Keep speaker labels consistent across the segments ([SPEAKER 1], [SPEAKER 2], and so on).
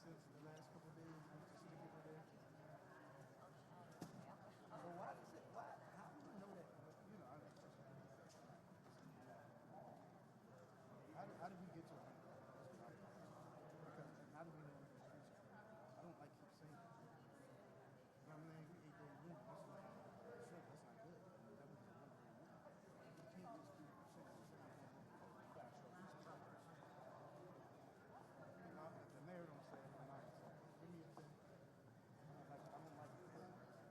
[SPEAKER 1] since the last couple of days, just to get there. So why does it? Why? How do you know that? You know, I don't know. How did we get to it? Because how do we know it's streets? I don't like keep saying it. You know what I mean? We ate that room. That's not shit. That's not good. That was you can't just keep saying fast. You know, the mayor don't say it. I'm not. Give me a thing. I don't like it.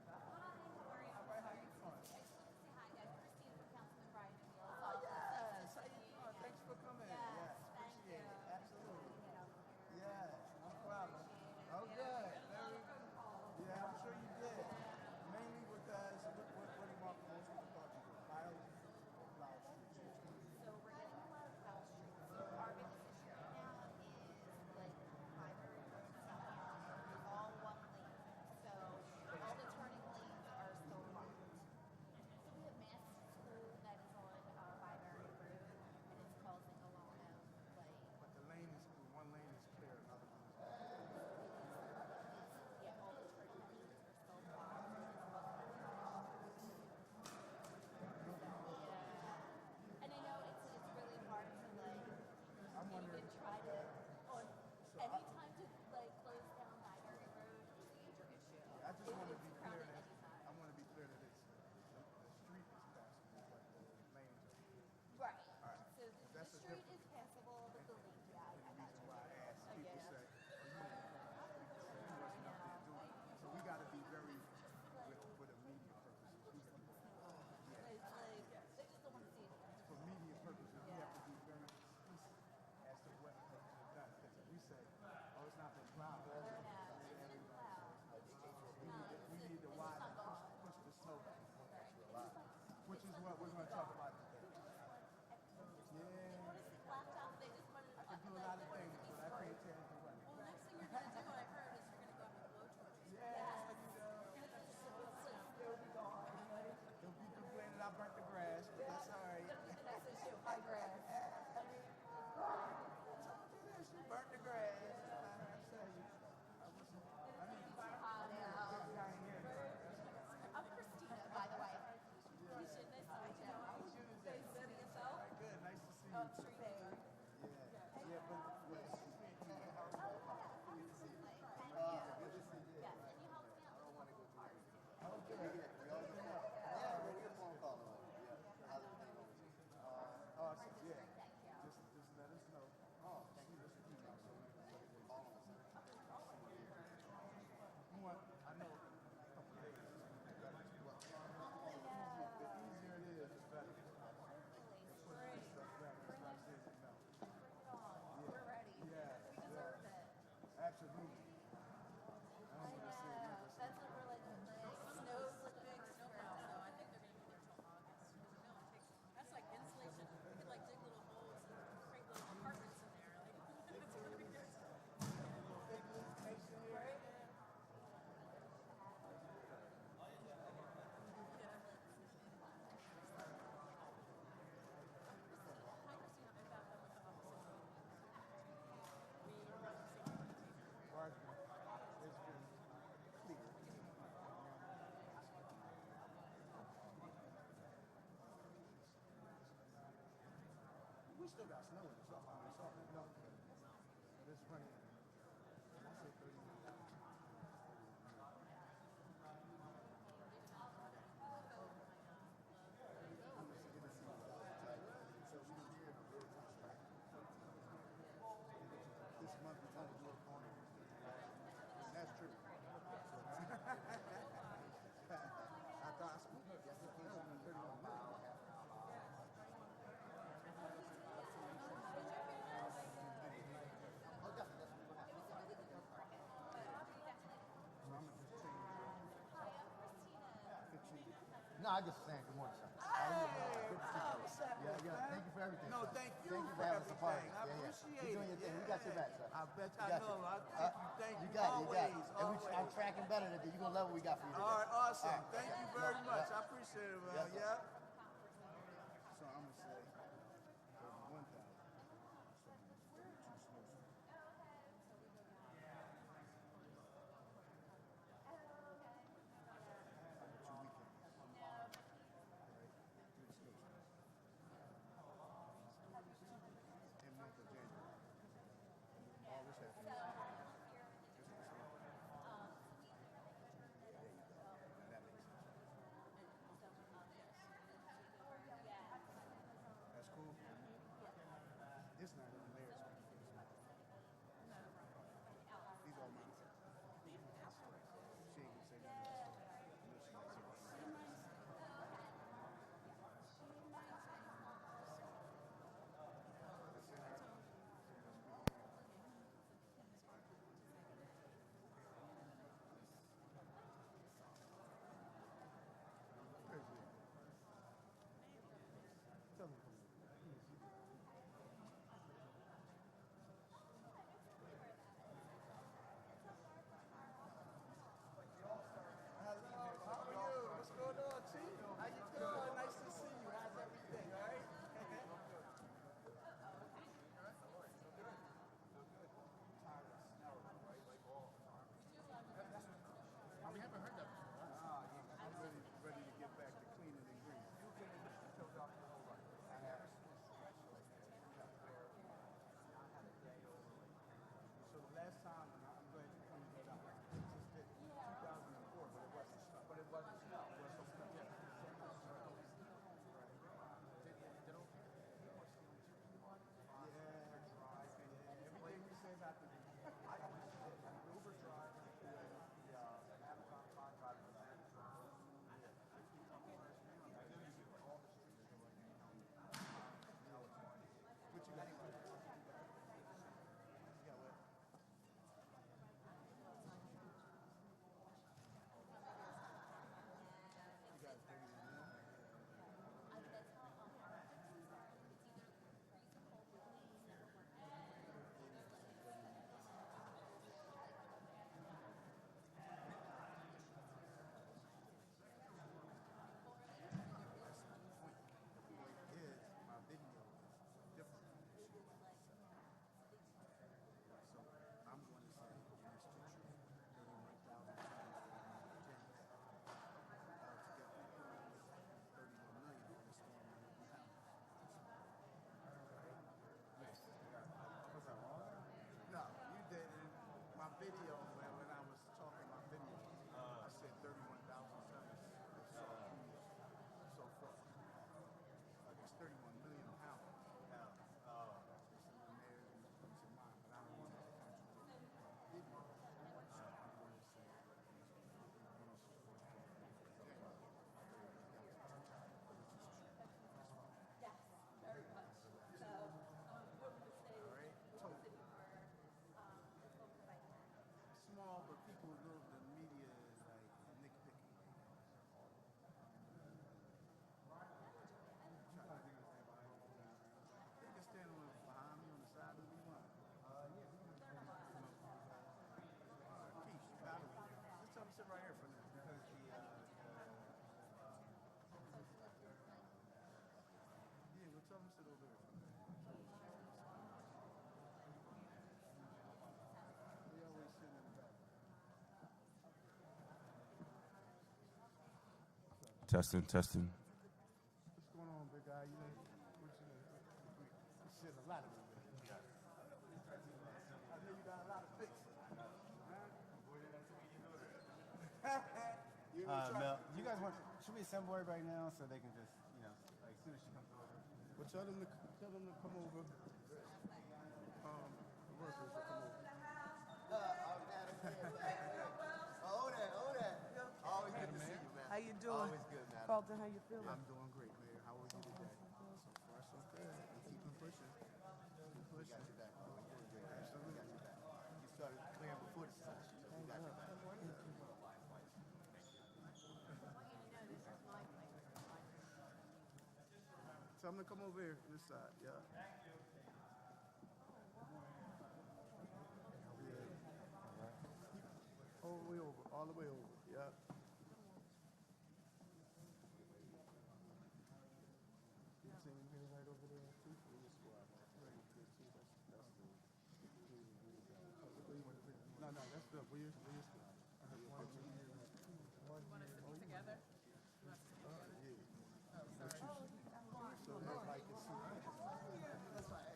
[SPEAKER 2] How are you?
[SPEAKER 1] All right, how you doing?
[SPEAKER 2] I just wanted to say hi, guys. Christine from Councilman Brian O'Neill's
[SPEAKER 1] Oh,
[SPEAKER 2] office.
[SPEAKER 1] yes. How you doing? Thanks for coming.
[SPEAKER 2] Yes, thank
[SPEAKER 1] Appreciate
[SPEAKER 2] you.
[SPEAKER 1] it. Absolutely.
[SPEAKER 2] Get out here.
[SPEAKER 1] Yes, no problem.
[SPEAKER 2] Appreciate it.
[SPEAKER 1] Oh, good.
[SPEAKER 2] Very phone calls.
[SPEAKER 1] Yeah, I'm sure you did. Mainly because what do you want most people thought you did? Files or Flower Street?
[SPEAKER 2] So we're getting a lot of Foul Street. So our biggest issue right now is like Library Road, Southampton. It's all one lane. So all the turning lanes are still blocked. So we have Mass School that is on Library Road, and it's causing a lot of like
[SPEAKER 1] But the lane is, one lane is clear, another one is not.
[SPEAKER 2] yeah, all the turning lanes are still blocked. Yeah. And I know it's really hard to like
[SPEAKER 1] I'm wondering,
[SPEAKER 2] even try to on any time to like close down Library Road is a major issue.
[SPEAKER 1] I just want to be
[SPEAKER 2] It's
[SPEAKER 1] clear
[SPEAKER 2] crowded
[SPEAKER 1] that,
[SPEAKER 2] anytime.
[SPEAKER 1] I want to be clear that it's, the street is passable, but the lanes are.
[SPEAKER 2] Right.
[SPEAKER 1] Alright.
[SPEAKER 2] So the
[SPEAKER 1] That's the
[SPEAKER 2] street
[SPEAKER 1] difference.
[SPEAKER 2] is passable, but the lane, yeah,
[SPEAKER 1] And
[SPEAKER 2] I
[SPEAKER 1] the
[SPEAKER 2] got
[SPEAKER 1] reason
[SPEAKER 2] you.
[SPEAKER 1] why I ask,
[SPEAKER 2] I
[SPEAKER 1] people
[SPEAKER 2] get
[SPEAKER 1] say,
[SPEAKER 2] it.
[SPEAKER 1] well, wasn't up there doing it. So we got to be very, for the media purposes, we got to be,
[SPEAKER 2] It's like they just don't want to see it.
[SPEAKER 1] for media purposes, we have to be very explicit as to what is done. Because if we say, oh, it's not been plowed,
[SPEAKER 2] Yeah, it's been loud.
[SPEAKER 1] we need to widen, push the snow back, which is what we're going to talk about today. Yeah,
[SPEAKER 2] Honestly, laptop, they just wanted to.
[SPEAKER 1] I can do a lot of things, but I can't tell you what.
[SPEAKER 3] Well, next thing you're going to do, I heard, is you're going to go up with blowtorches.
[SPEAKER 1] Yeah, you know, it'll be gone. There'll be complaining I burnt the grass, but that's all right.
[SPEAKER 2] That's issue, high grass.
[SPEAKER 1] She burnt the grass. I tell you, I need to
[SPEAKER 2] Hot out.
[SPEAKER 1] down here.
[SPEAKER 2] I'm Christina, by the way.
[SPEAKER 3] You should, nice to meet you. How
[SPEAKER 1] What's your name?
[SPEAKER 3] you doing yourself?
[SPEAKER 1] Good, nice to see you.
[SPEAKER 2] Oh, tree there.
[SPEAKER 1] Yeah, but
[SPEAKER 2] Good to see you. Yes, and you helped me out with one cars too.
[SPEAKER 4] Yeah, we'll get a phone call on it. Yeah. How's everything going?
[SPEAKER 1] awesome, yeah.
[SPEAKER 2] Thank you.
[SPEAKER 1] Just let us know. Oh, thank you. Listen to you now, so we can call us. You want, I know a couple of days. The easier it is, the better.
[SPEAKER 2] Great.
[SPEAKER 1] Stuff back, that's why I said, you know.
[SPEAKER 2] Bring it on. We're ready.
[SPEAKER 1] Yeah,
[SPEAKER 2] We deserve it.
[SPEAKER 1] Absolutely.
[SPEAKER 2] I know. That's what we're like. Snow's looking
[SPEAKER 3] Big
[SPEAKER 2] for
[SPEAKER 3] snowplow,
[SPEAKER 2] spring.
[SPEAKER 3] so I think they're going to be there till August. Because it only takes, that's like insulation. You could like dig little holes and create little apartments in there. Like, it's going to be there.
[SPEAKER 1] Right?
[SPEAKER 3] Hi, Christina. I'm back up with the office. We run the same container.
[SPEAKER 1] It's been clear. We still got snow in the summer. I mean, it's all no. But it's running. I said 30 minutes. I'm just gonna see so we can hear this month we're trying to do a corner. That's true. I thought I spoke. Yes, it came from 31 miles.
[SPEAKER 4] Oh, definitely.
[SPEAKER 1] So I'm gonna just change
[SPEAKER 2] Hi, I'm Christina.
[SPEAKER 1] 15.
[SPEAKER 4] No, I just saying good morning, sir.
[SPEAKER 1] What's up?
[SPEAKER 4] Yeah. Thank you for everything.
[SPEAKER 1] No,
[SPEAKER 4] sir.
[SPEAKER 1] thank you
[SPEAKER 4] Thank you
[SPEAKER 1] for
[SPEAKER 4] for having us a party.
[SPEAKER 1] everything. I
[SPEAKER 4] Yeah, yeah.
[SPEAKER 1] appreciate
[SPEAKER 4] You're doing
[SPEAKER 1] it.
[SPEAKER 4] your thing. We got your back, sir.
[SPEAKER 1] I bet
[SPEAKER 4] We
[SPEAKER 1] I
[SPEAKER 4] got
[SPEAKER 1] know.
[SPEAKER 4] you.
[SPEAKER 1] Thank you.
[SPEAKER 4] You got it. You got it.
[SPEAKER 1] Always,
[SPEAKER 4] And I'm
[SPEAKER 1] always.
[SPEAKER 4] tracking better today. You're gonna love what we got for you today.
[SPEAKER 1] All right, awesome.
[SPEAKER 4] All right.
[SPEAKER 1] Thank you very
[SPEAKER 4] Yeah.
[SPEAKER 1] much.
[SPEAKER 4] Yeah.
[SPEAKER 1] I appreciate it, man.
[SPEAKER 4] Yes, sir.
[SPEAKER 1] Yeah. So I'm gonna say 31,000. 72 snowstorms.
[SPEAKER 5] Testing, testing.
[SPEAKER 1] What's going on, big guy? You know, shit, a lot of them. I know you got a lot of fix.
[SPEAKER 6] Mel, you guys want, should we assemble everybody now so they can just, you know, like as soon as she comes over?
[SPEAKER 1] Well, tell them to come over. The workers will come over.
[SPEAKER 4] Oh, that. Always good to see you, man.
[SPEAKER 7] How you doing?
[SPEAKER 4] Always good, man.
[SPEAKER 7] Carlton, how you feeling?
[SPEAKER 1] I'm doing great, man. How are you today? So far, so good. I'm keeping pushing.
[SPEAKER 4] We got your back, bro. You're doing great. We got your back. You started playing before the season. We got your back.
[SPEAKER 1] Tell them to come over here this side. Yeah. All the way over. All the way over. Yeah. You seen him here right over there too? Where your squad? Right there too. That's the. No, that's the where your squad. I have one year.
[SPEAKER 3] Together?
[SPEAKER 1] So everybody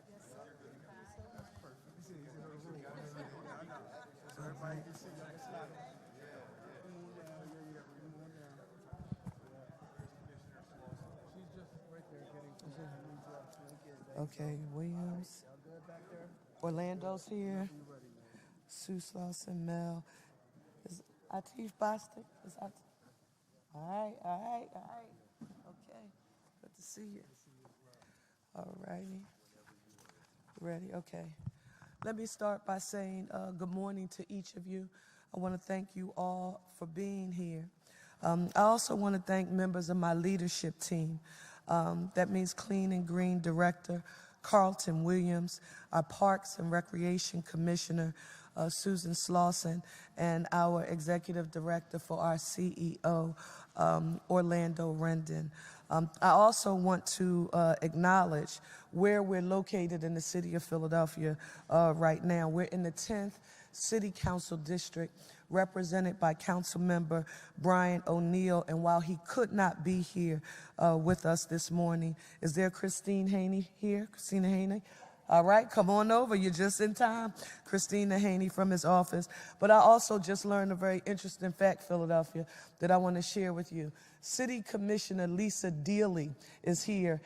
[SPEAKER 1] can see. That's perfect. You see, he's in the room. So everybody can see. That's not. Come on down. Yeah. Come on down. She's just right there getting.
[SPEAKER 7] Okay, Williams.
[SPEAKER 1] Y'all good back there?
[SPEAKER 7] Orlando's here.
[SPEAKER 1] You ready, man?
[SPEAKER 7] Sue Slauson, Mel. Is Atif Bostic? Is Atif? All right. Okay. Good to see you. All righty. Ready? Okay. Let me start by saying good morning to each of you. I want to thank you all for being here. I also want to thank members of my leadership team. That means Clean and Green Director Carlton Williams, our Parks and Recreation Commissioner Susan Slauson, and our Executive Director for our CEO, Orlando Rendon. I also want to acknowledge where we're located in the city of Philadelphia right now. We're in the 10th City Council District, represented by Council Member Brian O'Neill. And while he could not be here with us this morning, is there Christine Haney here? Christina Haney? All right, come on over. You're just in time. Christina Haney from his office. But I also just learned a very interesting fact, Philadelphia, that I want to share with you. City Commissioner Lisa Dealey is here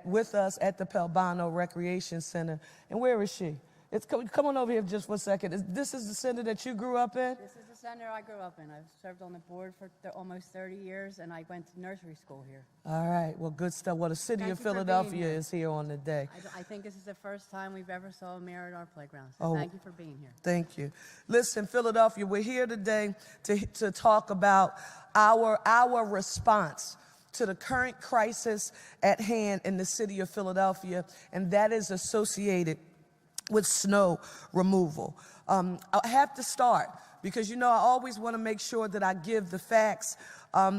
[SPEAKER 7] with us at the Pelbano Recreation Center. And where is she? Come on over here just for a second. This is the center that you grew up in?
[SPEAKER 8] This is the center I grew up in. I've served on the board for almost 30 years, and I went to nursery school here.
[SPEAKER 7] All right. Well, good stuff. Well, the city
[SPEAKER 8] Thank
[SPEAKER 7] of
[SPEAKER 8] you for being
[SPEAKER 7] Philadelphia
[SPEAKER 8] here.
[SPEAKER 7] is here on the day.
[SPEAKER 8] I think this is the first time we've ever saw a mayor at our playground, so
[SPEAKER 7] Oh.
[SPEAKER 8] thank you for being here.
[SPEAKER 7] Thank you. Listen, Philadelphia, we're here today to talk about our response to the current crisis at hand in the city of Philadelphia, and that is associated with snow removal. I have to start because, you know, I always want to make sure that I give the facts.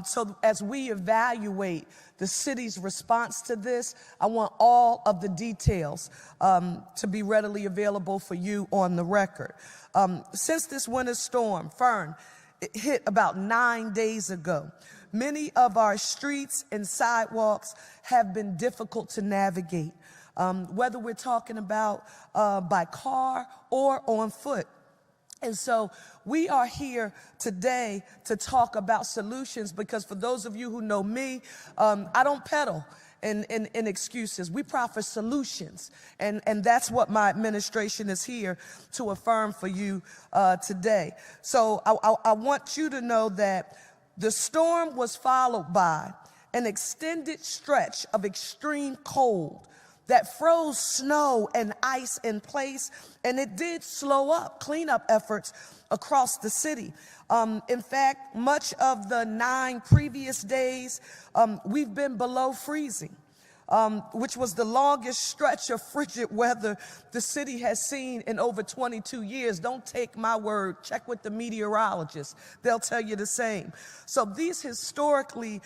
[SPEAKER 7] So as we evaluate the city's response to this, I want all of the details to be readily available for you on the record. Since this winter storm, Fern, it hit about 9 days ago, many of our streets and sidewalks have been difficult to navigate. Whether we're talking about by car or on foot. And so we are here today to talk about solutions because for those of you who know me, I don't peddle in excuses. We proffer solutions. And that's what my administration is here to affirm for you today. So I want you to know that the storm was followed by an extended stretch of extreme cold that froze snow and ice in place, and it did slow up cleanup efforts across the city. In fact, much of the 9 previous days, we've been below freezing. which was the longest stretch of frigid weather the city has seen in over 22 years. Don't take my word. Check with the meteorologists. They'll tell you the same. So these historically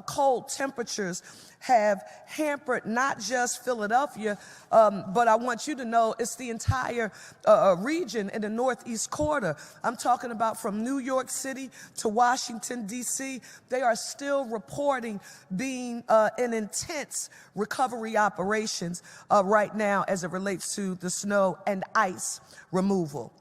[SPEAKER 7] cold temperatures have hampered not just Philadelphia, but I want you to know it's the entire region in the Northeast Quarter. I'm talking about from New York City to Washington, D.C. They are still reporting being in intense recovery operations right now as it relates to the snow and ice removal.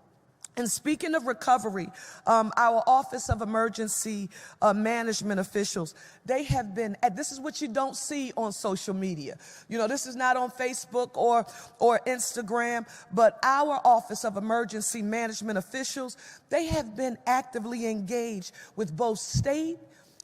[SPEAKER 7] And speaking of recovery, our Office of Emergency Management officials, they have been, and this is what you don't see on social media. You know, this is not on Facebook or Instagram, but our Office of Emergency Management officials, they have been actively engaged with both state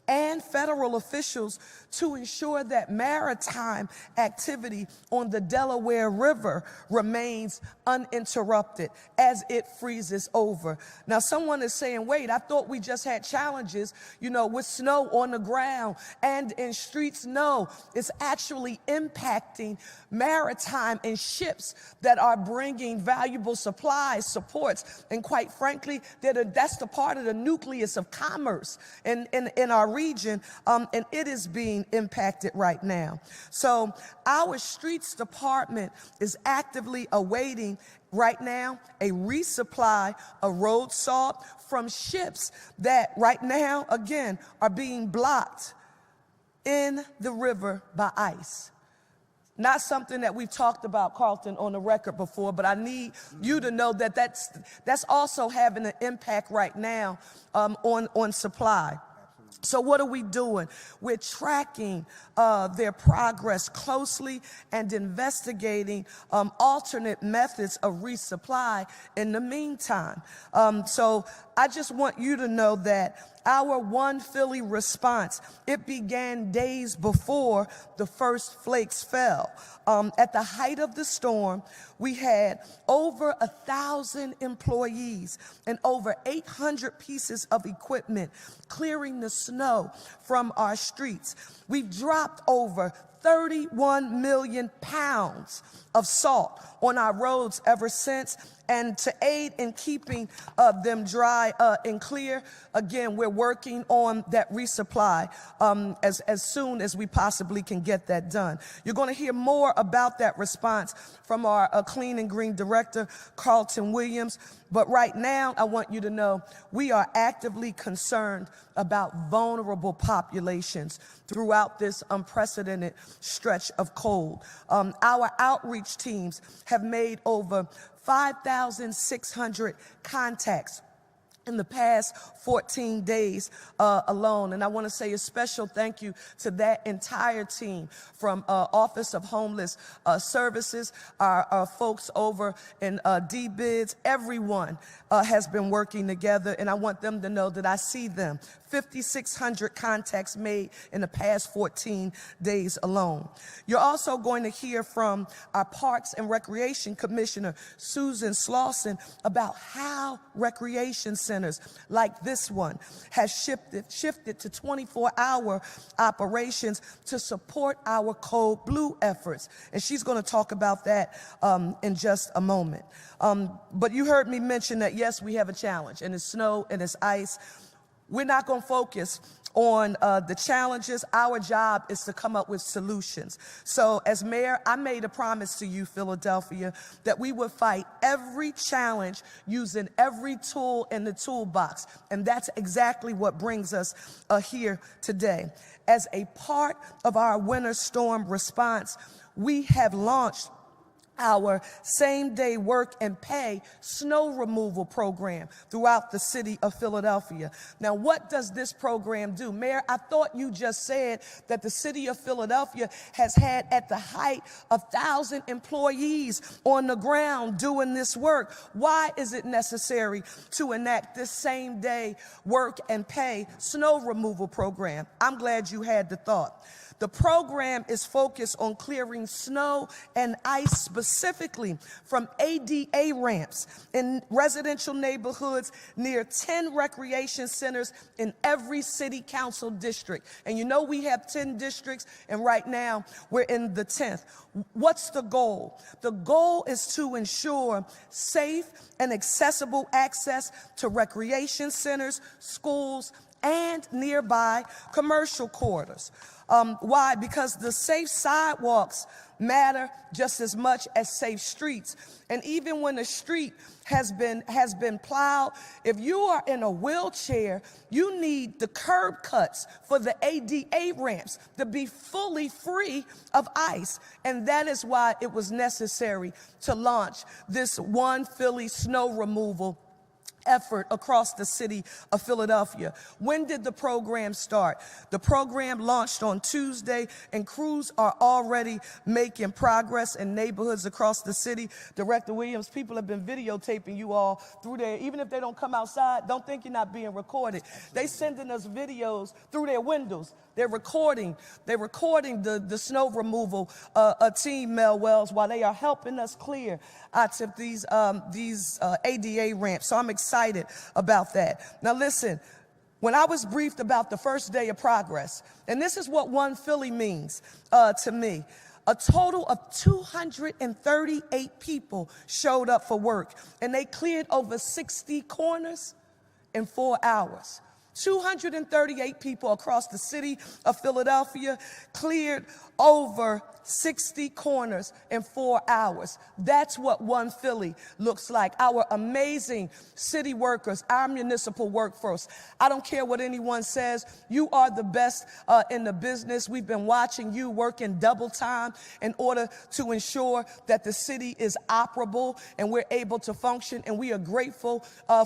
[SPEAKER 7] and federal officials to ensure that maritime activity on the Delaware River remains uninterrupted as it freezes over. Now, someone is saying, wait, I thought we just had challenges, you know, with snow on the ground and in streets. No, it's actually impacting maritime and ships that are bringing valuable supplies, supports, and quite frankly, that's the part of the nucleus of commerce in our region, and it is being impacted right now. So our streets department is actively awaiting right now a resupply of road salt from ships that right now, again, are being blocked in the river by ice. Not something that we've talked about, Carlton, on the record before, but I need you to know that that's also having an impact right now on supply. So what are we doing? We're tracking their progress closely and investigating alternate methods of resupply in the meantime. So I just want you to know that our One Philly response, it began days before the first flakes fell. At the height of the storm, we had over 1,000 employees and over 800 pieces of equipment clearing the snow from our streets. We've dropped over 31 million pounds of salt on our roads ever since. And to aid in keeping them dry and clear, again, we're working on that resupply as soon as we possibly can get that done. You're going to hear more about that response from our Clean and Green Director, Carlton Williams. But right now, I want you to know we are actively concerned about vulnerable populations throughout this unprecedented stretch of cold. Our outreach teams have made over 5,600 contacts in the past 14 days alone. And I want to say a special thank you to that entire team from Office of Homeless Services, our folks over in DBIDS. Everyone has been working together, and I want them to know that I see them. 5,600 contacts made in the past 14 days alone. You're also going to hear from our Parks and Recreation Commissioner, Susan Slauson, about how recreation centers like this one has shifted to 24-hour operations to support our Code Blue efforts. And she's going to talk about that in just a moment. But you heard me mention that, yes, we have a challenge, and it's snow and it's ice. We're not going to focus on the challenges. Our job is to come up with solutions. So as mayor, I made a promise to you, Philadelphia, that we would fight every challenge using every tool in the toolbox. And that's exactly what brings us here today. As a part of our winter storm response, we have launched our same-day work and pay snow removal program throughout the city of Philadelphia. Now, what does this program do? Mayor, I thought you just said that the city of Philadelphia has had at the height 1,000 employees on the ground doing this work. Why is it necessary to enact this same-day work and pay snow removal program? I'm glad you had the thought. The program is focused on clearing snow and ice specific specifically from ADA ramps in residential neighborhoods near 10 recreation centers in every city council district. And you know we have 10 districts, and right now we're in the 10th. What's the goal? The goal is to ensure safe and accessible access to recreation centers, schools, and nearby commercial corridors. Why? Because the safe sidewalks matter just as much as safe streets. And even when a street has been plowed, if you are in a wheelchair, you need the curb cuts for the ADA ramps to be fully free of ice. And that is why it was necessary to launch this One Philly snow removal effort across the city of Philadelphia. When did the program start? The program launched on Tuesday, and crews are already making progress in neighborhoods across the city. Director Williams, people have been videotaping you all through there. Even if they don't come outside, don't think you're not being recorded. They sending us videos through their windows. They're recording the snow removal team, Mel Wells, while they are helping us clear these ADA ramps. So I'm excited about that. Now listen, when I was briefed about the first day of progress, and this is what One Philly means to me, a total of 238 people showed up for work, and they cleared over 60 corners in 4 hours. 238 people across the city of Philadelphia cleared over 60 corners in 4 hours. That's what One Philly looks like. Our amazing city workers, our municipal workforce. I don't care what anyone says. You are the best in the business. We've been watching you working double time in order to ensure that the city is operable and we're able to function, and we are grateful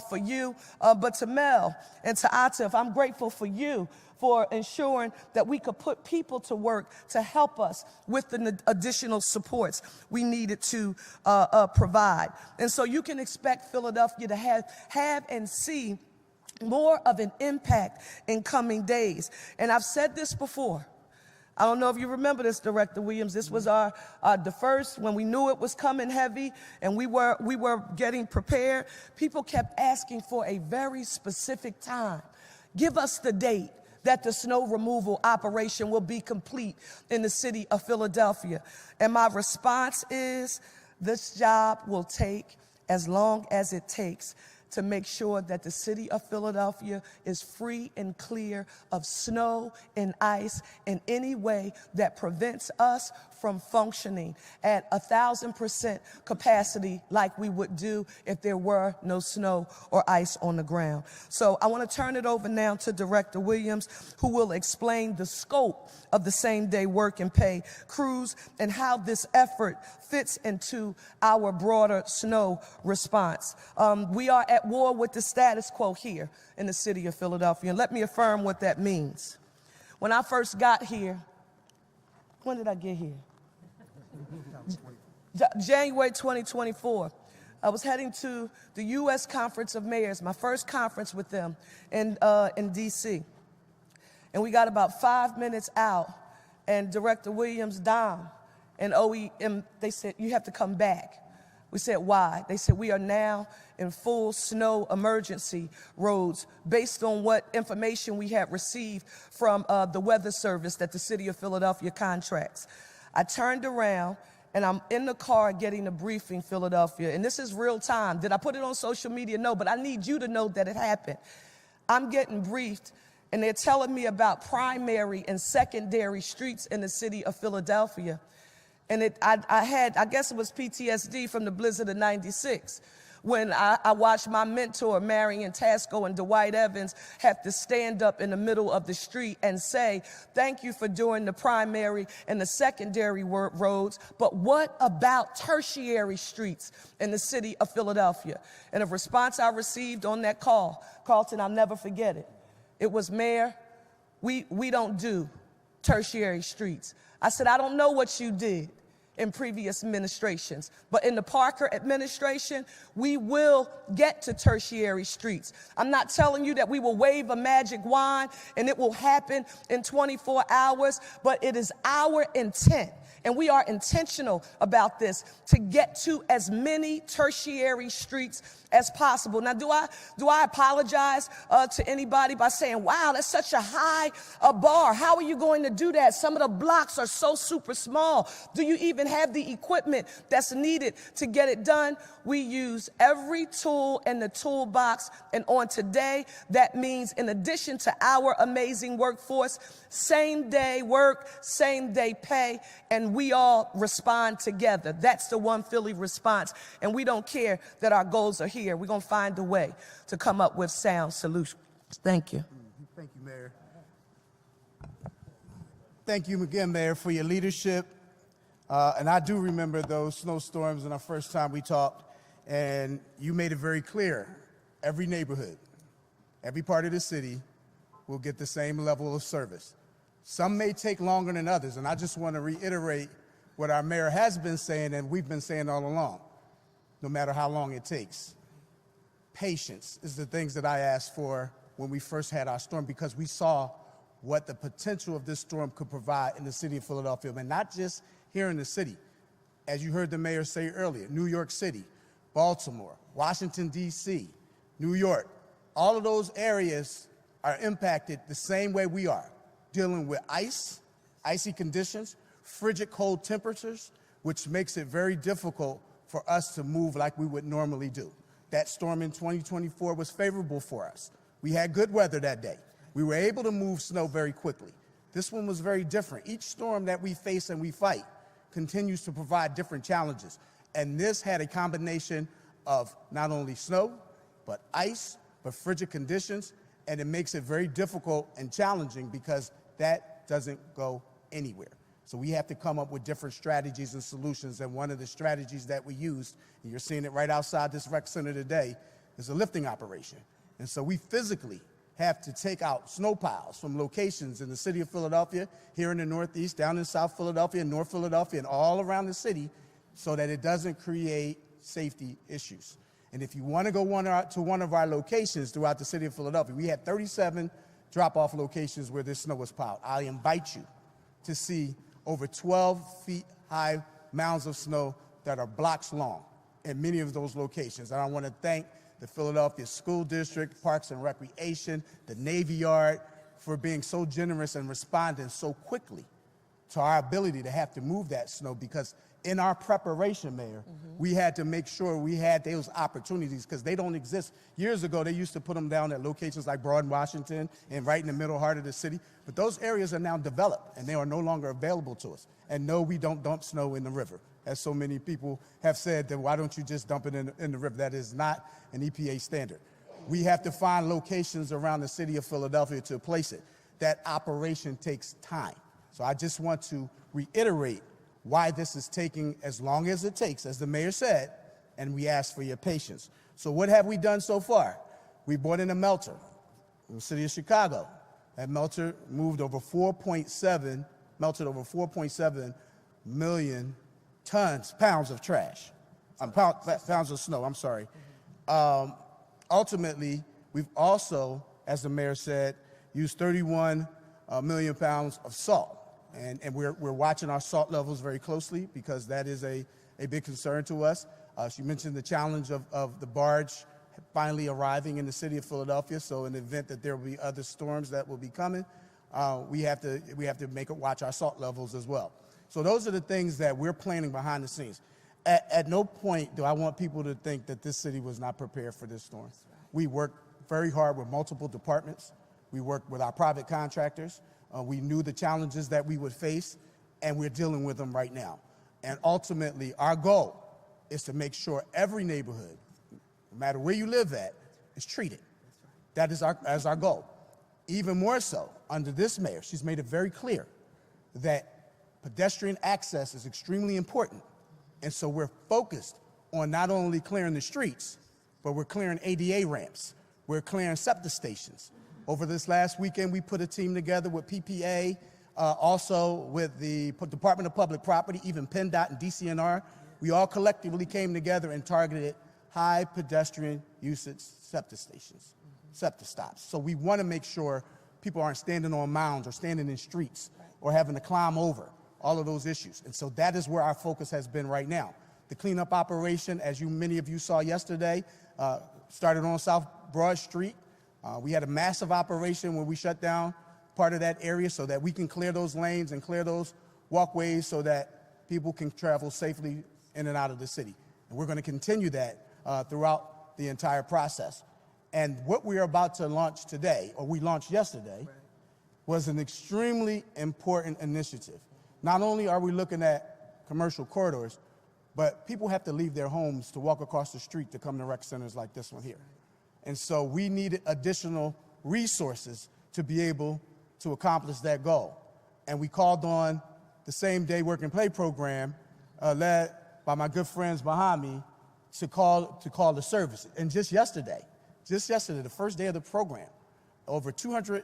[SPEAKER 7] for you. But to Mel and to Atif, I'm grateful for you for ensuring that we could put people to work to help us with the additional supports we needed to provide. And so you can expect Philadelphia to have and see more of an impact in coming days. And I've said this before. I don't know if you remember this, Director Williams. This was the first, when we knew it was coming heavy and we were getting prepared. People kept asking for a very specific time. Give us the date that the snow removal operation will be complete in the city of Philadelphia. And my response is, this job will take as long as it takes to make sure that the city of Philadelphia is free and clear of snow and ice in any way that prevents us from functioning at 1,000% capacity like we would do if there were no snow or ice on the ground. So I want to turn it over now to Director Williams, who will explain the scope of the same-day work and pay crews and how this effort fits into our broader snow response. We are at war with the status quo here in the city of Philadelphia, and let me affirm what that means. When I first got here, when did I get here? January 2024. I was heading to the U.S. Conference of Mayors, my first conference with them in D.C. And we got about 5 minutes out, and Director Williams, Dom, and OEM, they said, you have to come back. We said, why? They said, we are now in full snow emergency roads based on what information we had received from the weather service that the city of Philadelphia contracts. I turned around, and I'm in the car getting a briefing, Philadelphia, and this is real time. Did I put it on social media? No, but I need you to know that it happened. I'm getting briefed, and they're telling me about primary and secondary streets in the city of Philadelphia. And I guess it was PTSD from the blizzard of '96, when I watched my mentor, Marion Tasco, and Dwight Evans have to stand up in the middle of the street and say, thank you for doing the primary and the secondary roads, but what about tertiary streets in the city of Philadelphia? And a response I received on that call, Carlton, I'll never forget it. It was, Mayor, we don't do tertiary streets. I said, I don't know what you did in previous administrations. But in the Parker administration, we will get to tertiary streets. I'm not telling you that we will wave a magic wand and it will happen in 24 hours, but it is our intent, and we are intentional about this, to get to as many tertiary streets as possible. Now, do I apologize to anybody by saying, wow, that's such a high bar. How are you going to do that? Some of the blocks are so super small. Do you even have the equipment that's needed to get it done? We use every tool in the toolbox. And on today, that means in addition to our amazing workforce, same day work, same day pay, and we all respond together. That's the One Philly response. And we don't care that our goals are here. We're going to find a way to come up with sound solutions. Thank you.
[SPEAKER 1] Thank you, Mayor. Thank you again, Mayor, for your leadership. And I do remember those snowstorms in our first time we talked, and you made it very clear. Every neighborhood, every part of the city will get the same level of service. Some may take longer than others, and I just want to reiterate what our mayor has been saying and we've been saying all along. No matter how long it takes, patience is the things that I asked for when we first had our storm, because we saw what the potential of this storm could provide in the city of Philadelphia, and not just here in the city. As you heard the mayor say earlier, New York City, Baltimore, Washington, D.C., New York, all of those areas are impacted the same way we are, dealing with ice, icy conditions, frigid cold temperatures, which makes it very difficult for us to move like we would normally do. That storm in 2024 was favorable for us. We had good weather that day. We were able to move snow very quickly. This one was very different. Each storm that we face and we fight continues to provide different challenges. And this had a combination of not only snow, but ice, but frigid conditions, and it makes it very difficult and challenging because that doesn't go anywhere. So we have to come up with different strategies and solutions, and one of the strategies that we used, and you're seeing it right outside this rec center today, is a lifting operation. And so we physically have to take out snow piles from locations in the city of Philadelphia, here in the Northeast, down in South Philadelphia, North Philadelphia, and all around the city, so that it doesn't create safety issues. And if you want to go to one of our locations throughout the city of Philadelphia, we had 37 drop-off locations where this snow was piled. I invite you to see over 12 feet high mounds of snow that are blocks long in many of those locations. And I want to thank the Philadelphia School District, Parks and Recreation, the Navy Yard for being so generous and responding so quickly to our ability to have to move that snow, because in our preparation, Mayor, we had to make sure we had those opportunities, because they don't exist. Years ago, they used to put them down at locations like Broad, Washington, and right in the middle heart of the city. But those areas are now developed, and they are no longer available to us. And no, we don't dump snow in the river, as so many people have said that why don't you just dump it in the river? That is not an EPA standard. We have to find locations around the city of Philadelphia to place it. That operation takes time. So I just want to reiterate why this is taking as long as it takes, as the mayor said, and we ask for your patience. So what have we done so far? We brought in a melter in the city of Chicago. That melter melted over 4.7 million pounds of trash, pounds of snow, I'm sorry. Ultimately, we've also, as the mayor said, used 31 million pounds of salt. And we're watching our salt levels very closely, because that is a big concern to us. She mentioned the challenge of the barge finally arriving in the city of Philadelphia. So in the event that there will be other storms that will be coming, we have to watch our salt levels as well. So those are the things that we're planning behind the scenes. At no point do I want people to think that this city was not prepared for this storm. We worked very hard with multiple departments. We worked with our private contractors. We knew the challenges that we would face, and we're dealing with them right now. And ultimately, our goal is to make sure every neighborhood, no matter where you live at, is treated. That is our goal. Even more so, under this mayor, she's made it very clear that pedestrian access is extremely important. And so we're focused on not only clearing the streets, but we're clearing ADA ramps. We're clearing SEPTA stations. Over this last weekend, we put a team together with PPA,
[SPEAKER 6] also with the Department of Public Property, even PennDOT and DCNR, we all collectively came together and targeted high pedestrian usage septic stations, septic stops. So we want to make sure people aren't standing on mounds or standing in streets or having to climb over, all of those issues. And so that is where our focus has been right now. The cleanup operation, as many of you saw yesterday, started on South Broad Street. We had a massive operation where we shut down part of that area so that we can clear those lanes and clear those walkways so that people can travel safely in and out of the city. And we're going to continue that throughout the entire process. And what we are about to launch today, or we launched yesterday, was an extremely important initiative. Not only are we looking at commercial corridors, but people have to leave their homes to walk across the street to come to rec centers like this one here. And so we needed additional resources to be able to accomplish that goal. And we called on the Same Day Work and Play program led by my good friends behind me to call the service. And just yesterday, the first day of the program, over 200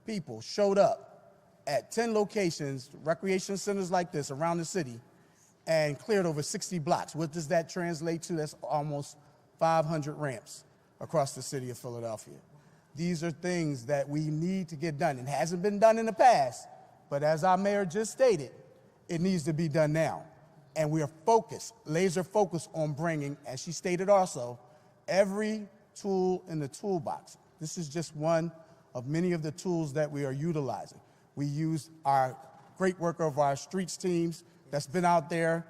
[SPEAKER 6] people showed up at 10 locations, recreation centers like this around the city, and cleared over 60 blocks. What does that translate to? That's almost 500 ramps across the city of Philadelphia. These are things that we need to get done. It hasn't been done in the past, but as our mayor just stated, it needs to be done now. And we are focused, laser focused on bringing, as she stated also, every tool in the toolbox. This is just one of many of the tools that we are utilizing. We use our great work of our streets teams that's been out there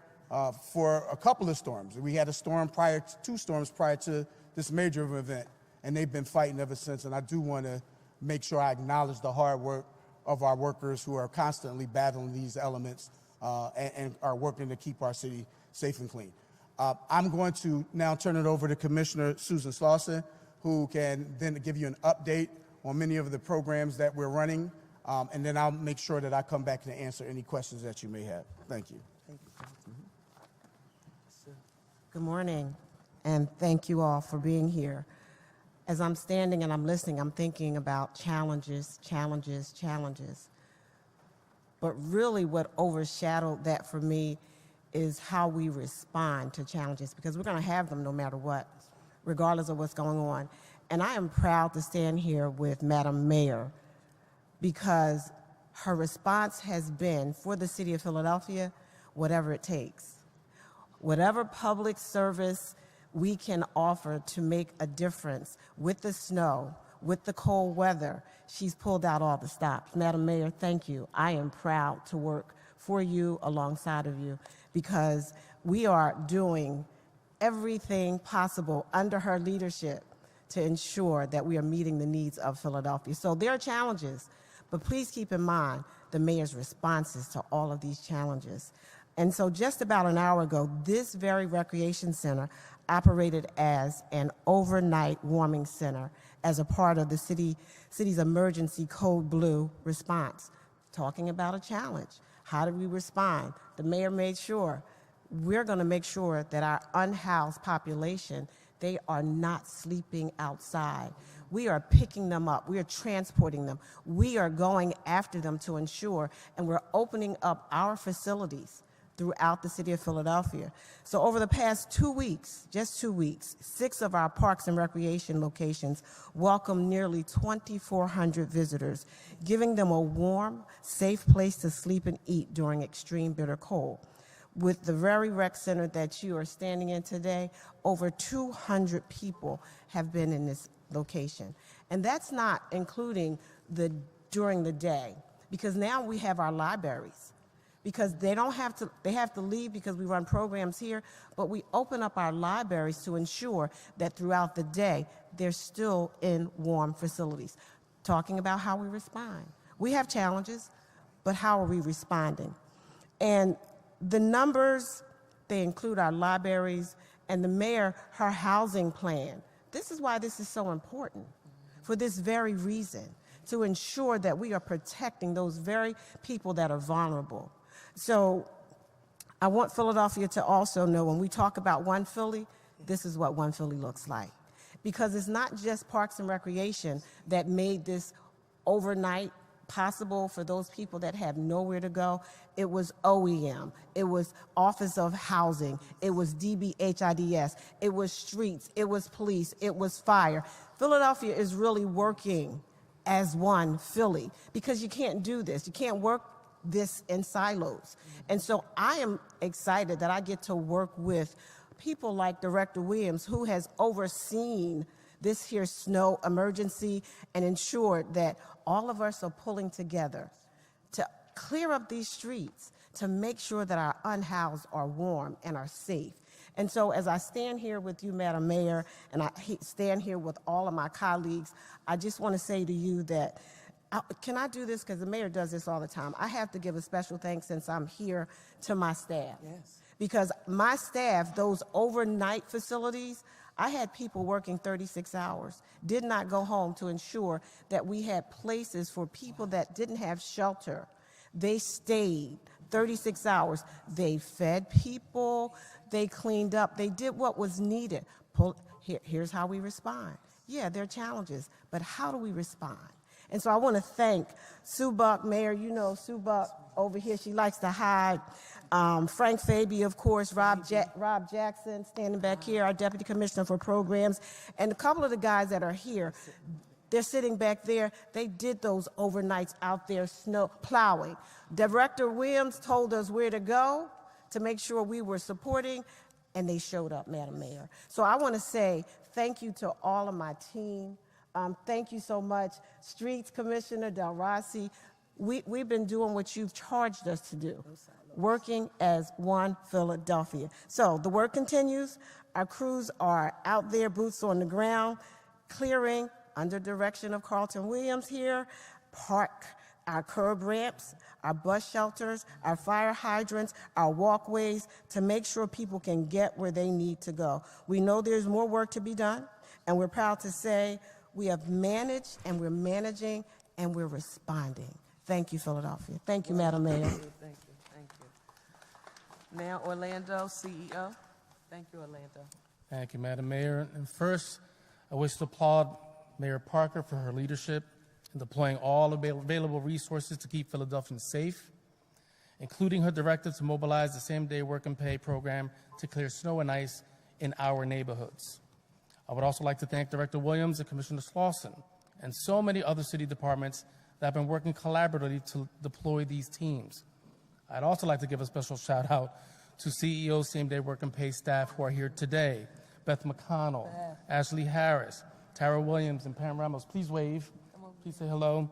[SPEAKER 6] for a couple of storms. We had two storms prior to this major event, and they've been fighting ever since. And I do want to make sure I acknowledge the hard work of our workers who are constantly battling these elements and are working to keep our city safe and clean. I'm going to now turn it over to Commissioner Susan Slauson, who can then give you an update on many of the programs that we're running, and then I'll make sure that I come back to answer any questions that you may have. Thank you.
[SPEAKER 5] Thank you. Good morning, and thank you all for being here. As I'm standing and I'm listening, I'm thinking about challenges, challenges, challenges. But really what overshadowed that for me is how we respond to challenges, because we're going to have them no matter what, regardless of what's going on. And I am proud to stand here with Madam Mayor, because her response has been, for the city of Philadelphia, whatever it takes. Whatever public service we can offer to make a difference with the snow, with the cold weather, she's pulled out all the stops. Madam Mayor, thank you. I am proud to work for you, alongside of you, because we are doing everything possible under her leadership to ensure that we are meeting the needs of Philadelphia. So there are challenges, but please keep in mind the mayor's responses to all of these challenges. And so just about an hour ago, this very recreation center operated as an overnight warming center as a part of the city's emergency Code Blue response, talking about a challenge. How do we respond? The mayor made sure, we're going to make sure that our unhoused population, they are not sleeping outside. We are picking them up. We are transporting them. We are going after them to ensure, and we're opening up our facilities throughout the city of Philadelphia. So over the past 2 weeks, just 2 weeks, 6 of our parks and recreation locations welcomed nearly 2,400 visitors, giving them a warm, safe place to sleep and eat during extreme bitter cold. With the very rec center that you are standing in today, over 200 people have been in this location. And that's not including during the day, because now we have our libraries. Because they have to leave because we run programs here, but we open up our libraries to ensure that throughout the day, they're still in warm facilities. Talking about how we respond. We have challenges, but how are we responding? And the numbers, they include our libraries, and the mayor, her housing plan. This is why this is so important, for this very reason, to ensure that we are protecting those very people that are vulnerable. So I want Philadelphia to also know, when we talk about One Philly, this is what One Philly looks like. Because it's not just Parks and Recreation that made this overnight possible for those people that have nowhere to go. It was OEM, it was Office of Housing, it was DBHIDS, it was streets, it was police, it was fire. Philadelphia is really working as one Philly, because you can't do this. You can't work this in silos. And so I am excited that I get to work with people like Director Williams, who has overseen this here snow emergency and ensured that all of us are pulling together to clear up these streets, to make sure that our unhoused are warm and are safe. And so as I stand here with you, Madam Mayor, and I stand here with all of my colleagues, I just want to say to you that, can I do this? Because the mayor does this all the time. I have to give a special thanks, since I'm here, to my staff.
[SPEAKER 7] Yes.
[SPEAKER 5] Because my staff, those overnight facilities, I had people working 36 hours, did not go home to ensure that we had places for people that didn't have shelter. They stayed 36 hours. They fed people, they cleaned up, they did what was needed. Here's how we respond. Yeah, there are challenges, but how do we respond? And so I want to thank Sue Buck, Mayor. You know Sue Buck over here, she likes to hide. Frank Fabi, of course, Rob Jackson, standing back here, our Deputy Commissioner for Programs, and a couple of the guys that are here. They're sitting back there. They did those overnights out there snow plowing. Director Williams told us where to go to make sure we were supporting, and they showed up, Madam Mayor. So I want to say thank you to all of my team. Thank you so much. Streets Commissioner Del Rossi, we've been doing what you've charged us to do, working as one Philadelphia. So the work continues. Our crews are out there, boots on the ground, clearing under direction of Carlton Williams here, park our curb ramps, our bus shelters, our fire hydrants, our walkways, to make sure people can get where they need to go. We know there's more work to be done, and we're proud to say we have managed, and we're managing, and we're responding. Thank you, Philadelphia. Thank you, Madam Mayor.
[SPEAKER 7] Thank you, thank you. Now, Orlando, CEO. Thank you, Orlando.
[SPEAKER 9] Thank you, Madam Mayor. And first, I wish to applaud Mayor Parker for her leadership in deploying all available resources to keep Philadelphians safe, including her directive to mobilize the same-day work and pay program to clear snow and ice in our neighborhoods. I would also like to thank Director Williams and Commissioner Slauson and so many other city departments that have been working collaboratively to deploy these teams. I'd also like to give a special shout out to CEO Same-Day Work and Pay staff who are here today: Beth McConnell, Ashley Harris, Tara Williams, and Pam Ramos. Please wave. Please say hello.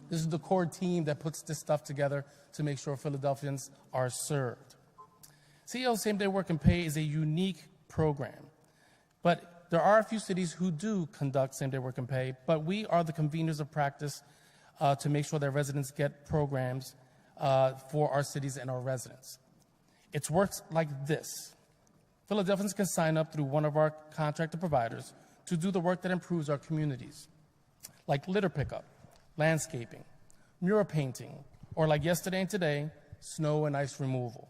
[SPEAKER 9] This is the core team that puts this stuff together to make sure Philadelphians are served. CEO Same-Day Work and Pay is a unique program, but there are a few cities who do conduct same-day work and pay, but we are the conveners of practice to make sure that residents get programs for our cities and our residents. It works like this. Philadelphians can sign up through one of our contracted providers to do the work that improves our communities, like litter pickup, landscaping, mural painting, or like yesterday and today, snow and ice removal.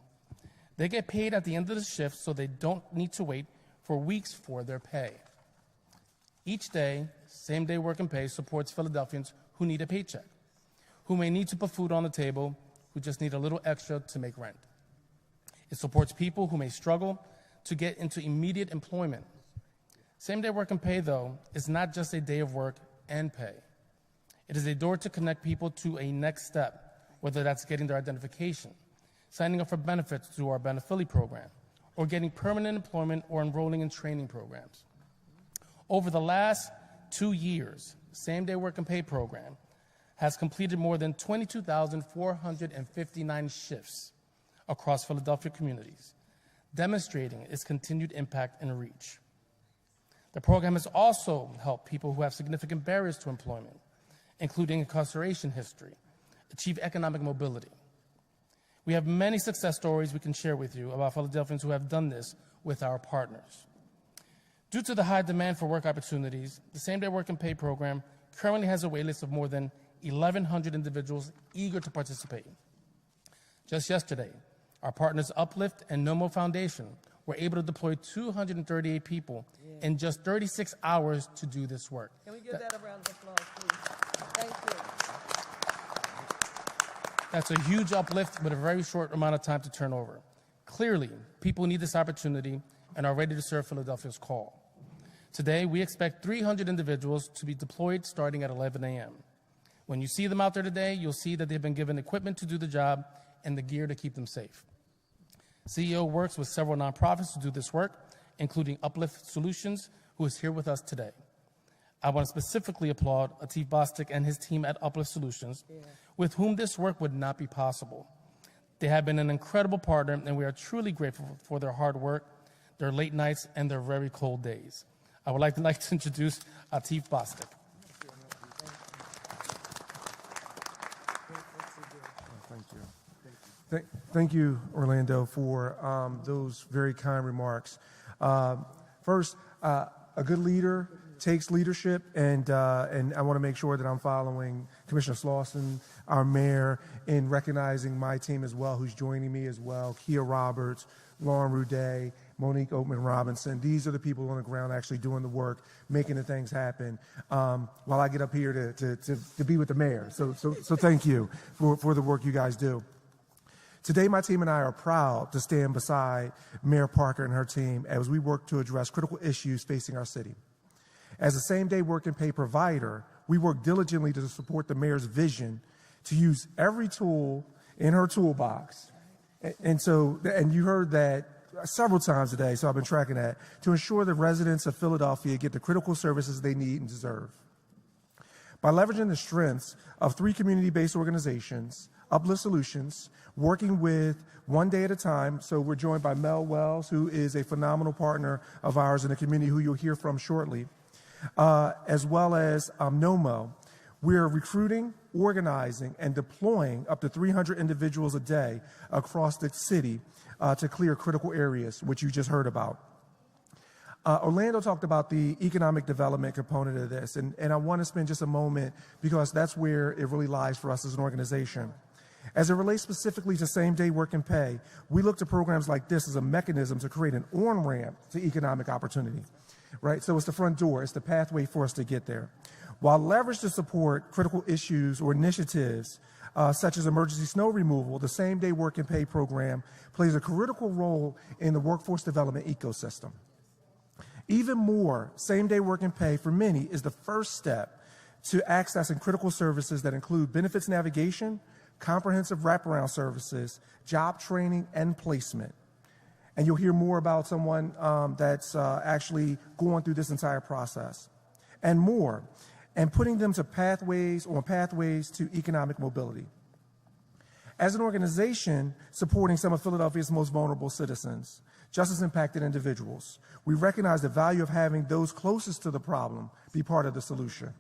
[SPEAKER 9] They get paid at the end of the shift, so they don't need to wait for weeks for their pay. Each day, same-day work and pay supports Philadelphians who need a paycheck, who may need to put food on the table, who just need a little extra to make rent. It supports people who may struggle to get into immediate employment. Same-day work and pay, though, is not just a day of work and pay. It is a door to connect people to a next step, whether that's getting their identification, signing up for benefits through our Benephilly program, or getting permanent employment or enrolling in training programs. Over the last 2 years, Same-Day Work and Pay program has completed more than 22,459 shifts across Philadelphia communities, demonstrating its continued impact and reach. The program has also helped people who have significant barriers to employment, including incarceration history, achieve economic mobility. We have many success stories we can share with you about Philadelphians who have done this with our partners. Due to the high demand for work opportunities, the Same-Day Work and Pay program currently has a waitlist of more than 1,100 individuals eager to participate. Just yesterday, our partners Uplift and Nomo Foundation were able to deploy 238 people in just 36 hours to do this work.
[SPEAKER 7] Can we give that a round of applause, please? Thank you.
[SPEAKER 9] That's a huge uplift with a very short amount of time to turn over. Clearly, people need this opportunity and are ready to serve Philadelphia's call. Today, we expect 300 individuals to be deployed starting at 11 a.m. When you see them out there today, you'll see that they've been given equipment to do the job and the gear to keep them safe. CEO works with several nonprofits to do this work, including Uplift Solutions, who is here with us today. I want to specifically applaud Atif Bostic and his team at Uplift Solutions, with whom this work would not be possible. They have been an incredible partner, and we are truly grateful for their hard work, their late nights, and their very cold days. I would like to introduce Atif Bostic.
[SPEAKER 10] Thank you, Orlando, for those very kind remarks. First, a good leader takes leadership, and I want to make sure that I'm following Commissioner Slauson, our mayor, in recognizing my team as well, who's joining me as well, Kia Roberts, Lauren Ruday, Monique Oatman Robinson. These are the people on the ground actually doing the work, making the things happen, while I get up here to be with the mayor. So thank you for the work you guys do. Today, my team and I are proud to stand beside Mayor Parker and her team as we work to address critical issues facing our city. As a same-day work and pay provider, we work diligently to support the mayor's vision to use every tool in her toolbox. And you heard that several times today, so I've been tracking that, to ensure the residents of Philadelphia get the critical services they need and deserve. By leveraging the strengths of 3 community-based organizations, Uplift Solutions, working with One Day at a Time. So we're joined by Mel Wells, who is a phenomenal partner of ours in the community, who you'll hear from shortly, as well as NOMO. We're recruiting, organizing, and deploying up to 300 individuals a day across the city to clear critical areas, which you just heard about. Orlando talked about the economic development component of this, and I want to spend just a moment because that's where it really lies for us as an organization. As it relates specifically to same-day work and pay, we look to programs like this as a mechanism to create an on-ramp to economic opportunity, right? So it's the front door, it's the pathway for us to get there. While leveraged to support critical issues or initiatives such as emergency snow removal, the same-day work and pay program plays a critical role in the workforce development ecosystem. Even more, same-day work and pay for many is the first step to accessing critical services that include benefits navigation, comprehensive wraparound services, job training, and placement. And you'll hear more about someone that's actually going through this entire process and more, and putting them to pathways to economic mobility. As an organization supporting some of Philadelphia's most vulnerable citizens, justice-impacted individuals, we recognize the value of having those closest to the problem be part of the solution.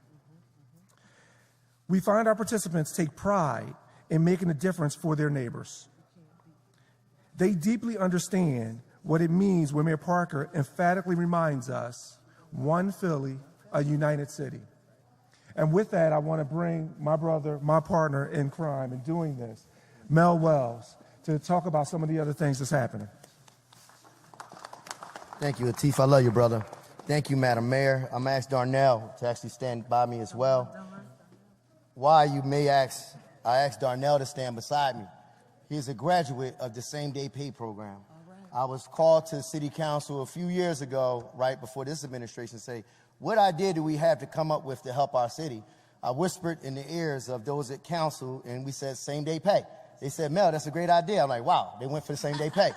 [SPEAKER 10] We find our participants take pride in making a difference for their neighbors. They deeply understand what it means when Mayor Parker emphatically reminds us, one Philly, a united city. And with that, I want to bring my brother, my partner in crime in doing this, Mel Wells, to talk about some of the other things that's happening.
[SPEAKER 4] Thank you, Atif. I love you, brother. Thank you, Madam Mayor. I'm asked Darnell to actually stand by me as well. Why, you may ask, I asked Darnell to stand beside me. He's a graduate of the Same Day Pay Program. I was called to City Council a few years ago, right before this administration, say, what idea do we have to come up with to help our city? I whispered in the ears of those at council, and we said same day pay. They said, Mel, that's a great idea. I'm like, wow, they went for the same day pay.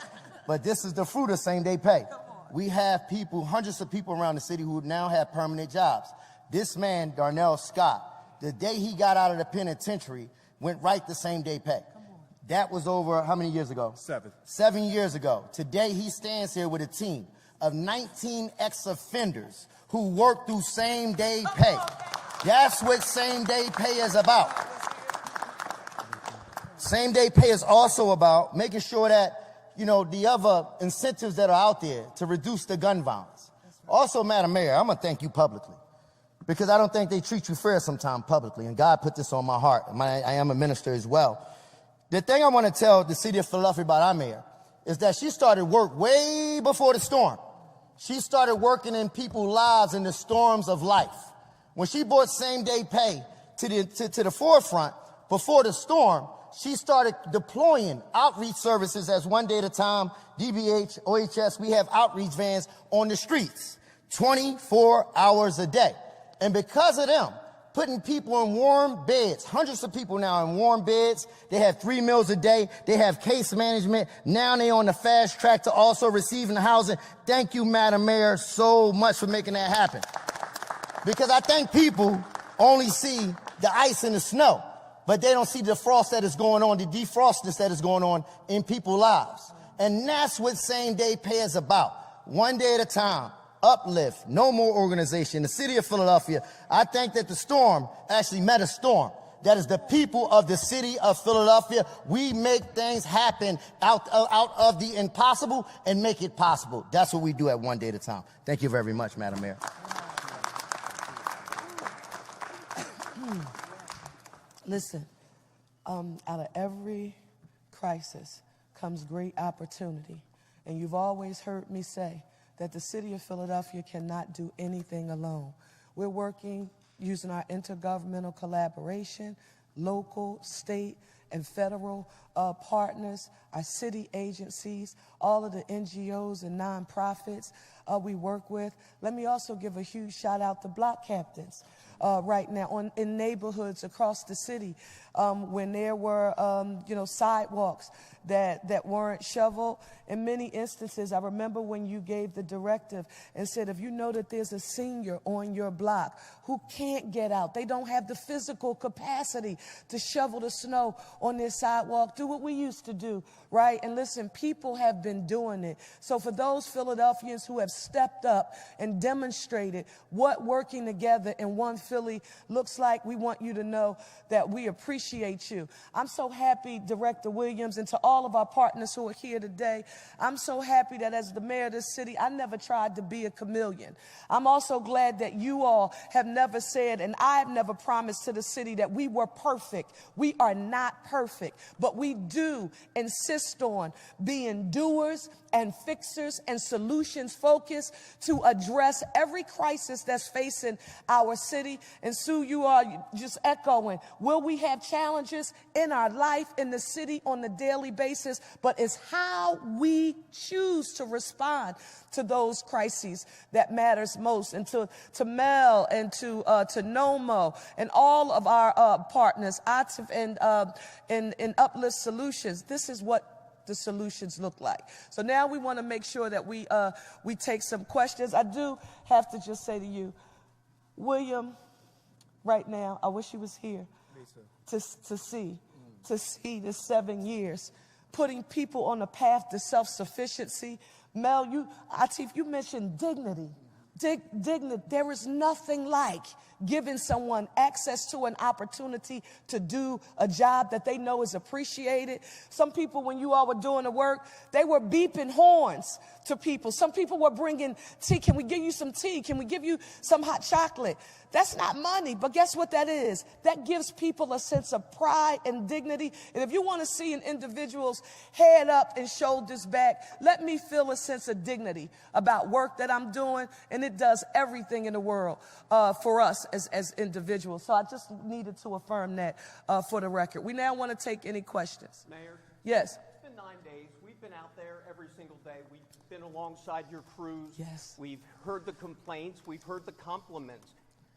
[SPEAKER 4] But this is the fruit of same day pay. We have people, hundreds of people around the city who now have permanent jobs. This man, Darnell Scott, the day he got out of the penitentiary, went right to same day pay. That was over how many years ago?
[SPEAKER 10] 7.
[SPEAKER 4] 7 years ago. Today he stands here with a team of 19 ex-offenders who work through same day pay. That's what same day pay is about. Same day pay is also about making sure that, you know, the other incentives that are out there to reduce the gun violence. Also, Madam Mayor, I'm gonna thank you publicly because I don't think they treat you fair sometimes publicly, and God put this on my heart. I am a minister as well. The thing I want to tell the city of Philadelphia about our mayor is that she started work way before the storm. She started working in people's lives in the storms of life. When she brought same day pay to the forefront before the storm, she started deploying outreach services as One Day at a Time, DBH, OHS. We have outreach vans on the streets 24 hours a day. And because of them, putting people in warm beds, hundreds of people now in warm beds. They have 3 meals a day. They have case management. Now they're on the fast track to also receiving housing. Thank you, Madam Mayor, so much for making that happen. Because I think people only see the ice and the snow, but they don't see the frost that is going on, the defrostness that is going on in people's lives. And that's what Same Day Pay is about. One day at a time. Uplift, No More Organization, the city of Philadelphia. I think that the storm actually met a storm. That is the people of the city of Philadelphia. We make things happen out of the impossible and make it possible. That's what we do at One Day at a Time. Thank you very much, Madam Mayor.
[SPEAKER 7] Listen, out of every crisis comes great opportunity. And you've always heard me say that the city of Philadelphia cannot do anything alone. We're working using our intergovernmental collaboration, local, state, and federal partners, our city agencies, all of the NGOs and nonprofits we work with. Let me also give a huge shout out to block captains right now in neighborhoods across the city when there were sidewalks that weren't shoveled. In many instances, I remember when you gave the directive and said, if you know that there's a senior on your block who can't get out, they don't have the physical capacity to shovel the snow on their sidewalk, do what we used to do, right? And listen, people have been doing it. So for those Philadelphians who have stepped up and demonstrated what working together in One Philly looks like, we want you to know that we appreciate you. I'm so happy, Director Williams, and to all of our partners who are here today, I'm so happy that as the mayor of this city, I never tried to be a chameleon. I'm also glad that you all have never said, and I've never promised to the city that we were perfect. We are not perfect, but we do insist on being doers and fixers and solutions focused to address every crisis that's facing our city. And Sue, you are just echoing, will we have challenges in our life in the city on a daily basis? But it's how we choose to respond to those crises that matters most. And to Mel and to NOMO and all of our partners, Atif and Uplift Solutions, this is what the solutions look like. So now we want to make sure that we take some questions. I do have to just say to you, William, right now, I wish he was here to see the 7 years, putting people on a path to self-sufficiency. Mel, Atif, you mentioned dignity. Dignity. There is nothing like giving someone access to an opportunity to do a job that they know is appreciated. Some people, when you all were doing the work, they were beeping horns to people. Some people were bringing tea. Can we give you some tea? Can we give you some hot chocolate? That's not money, but guess what that is? That gives people a sense of pride and dignity. And if you want to see an individual's head up and shoulders back, let me feel a sense of dignity about work that I'm doing, and it does everything in the world for us as individuals. So I just needed to affirm that for the record. We now want to take any questions.
[SPEAKER 11] Mayor?
[SPEAKER 7] Yes.
[SPEAKER 11] It's been 9 days. We've been out there every single day. We've been alongside your crews.
[SPEAKER 7] Yes.
[SPEAKER 11] We've heard the complaints. We've heard the compliments.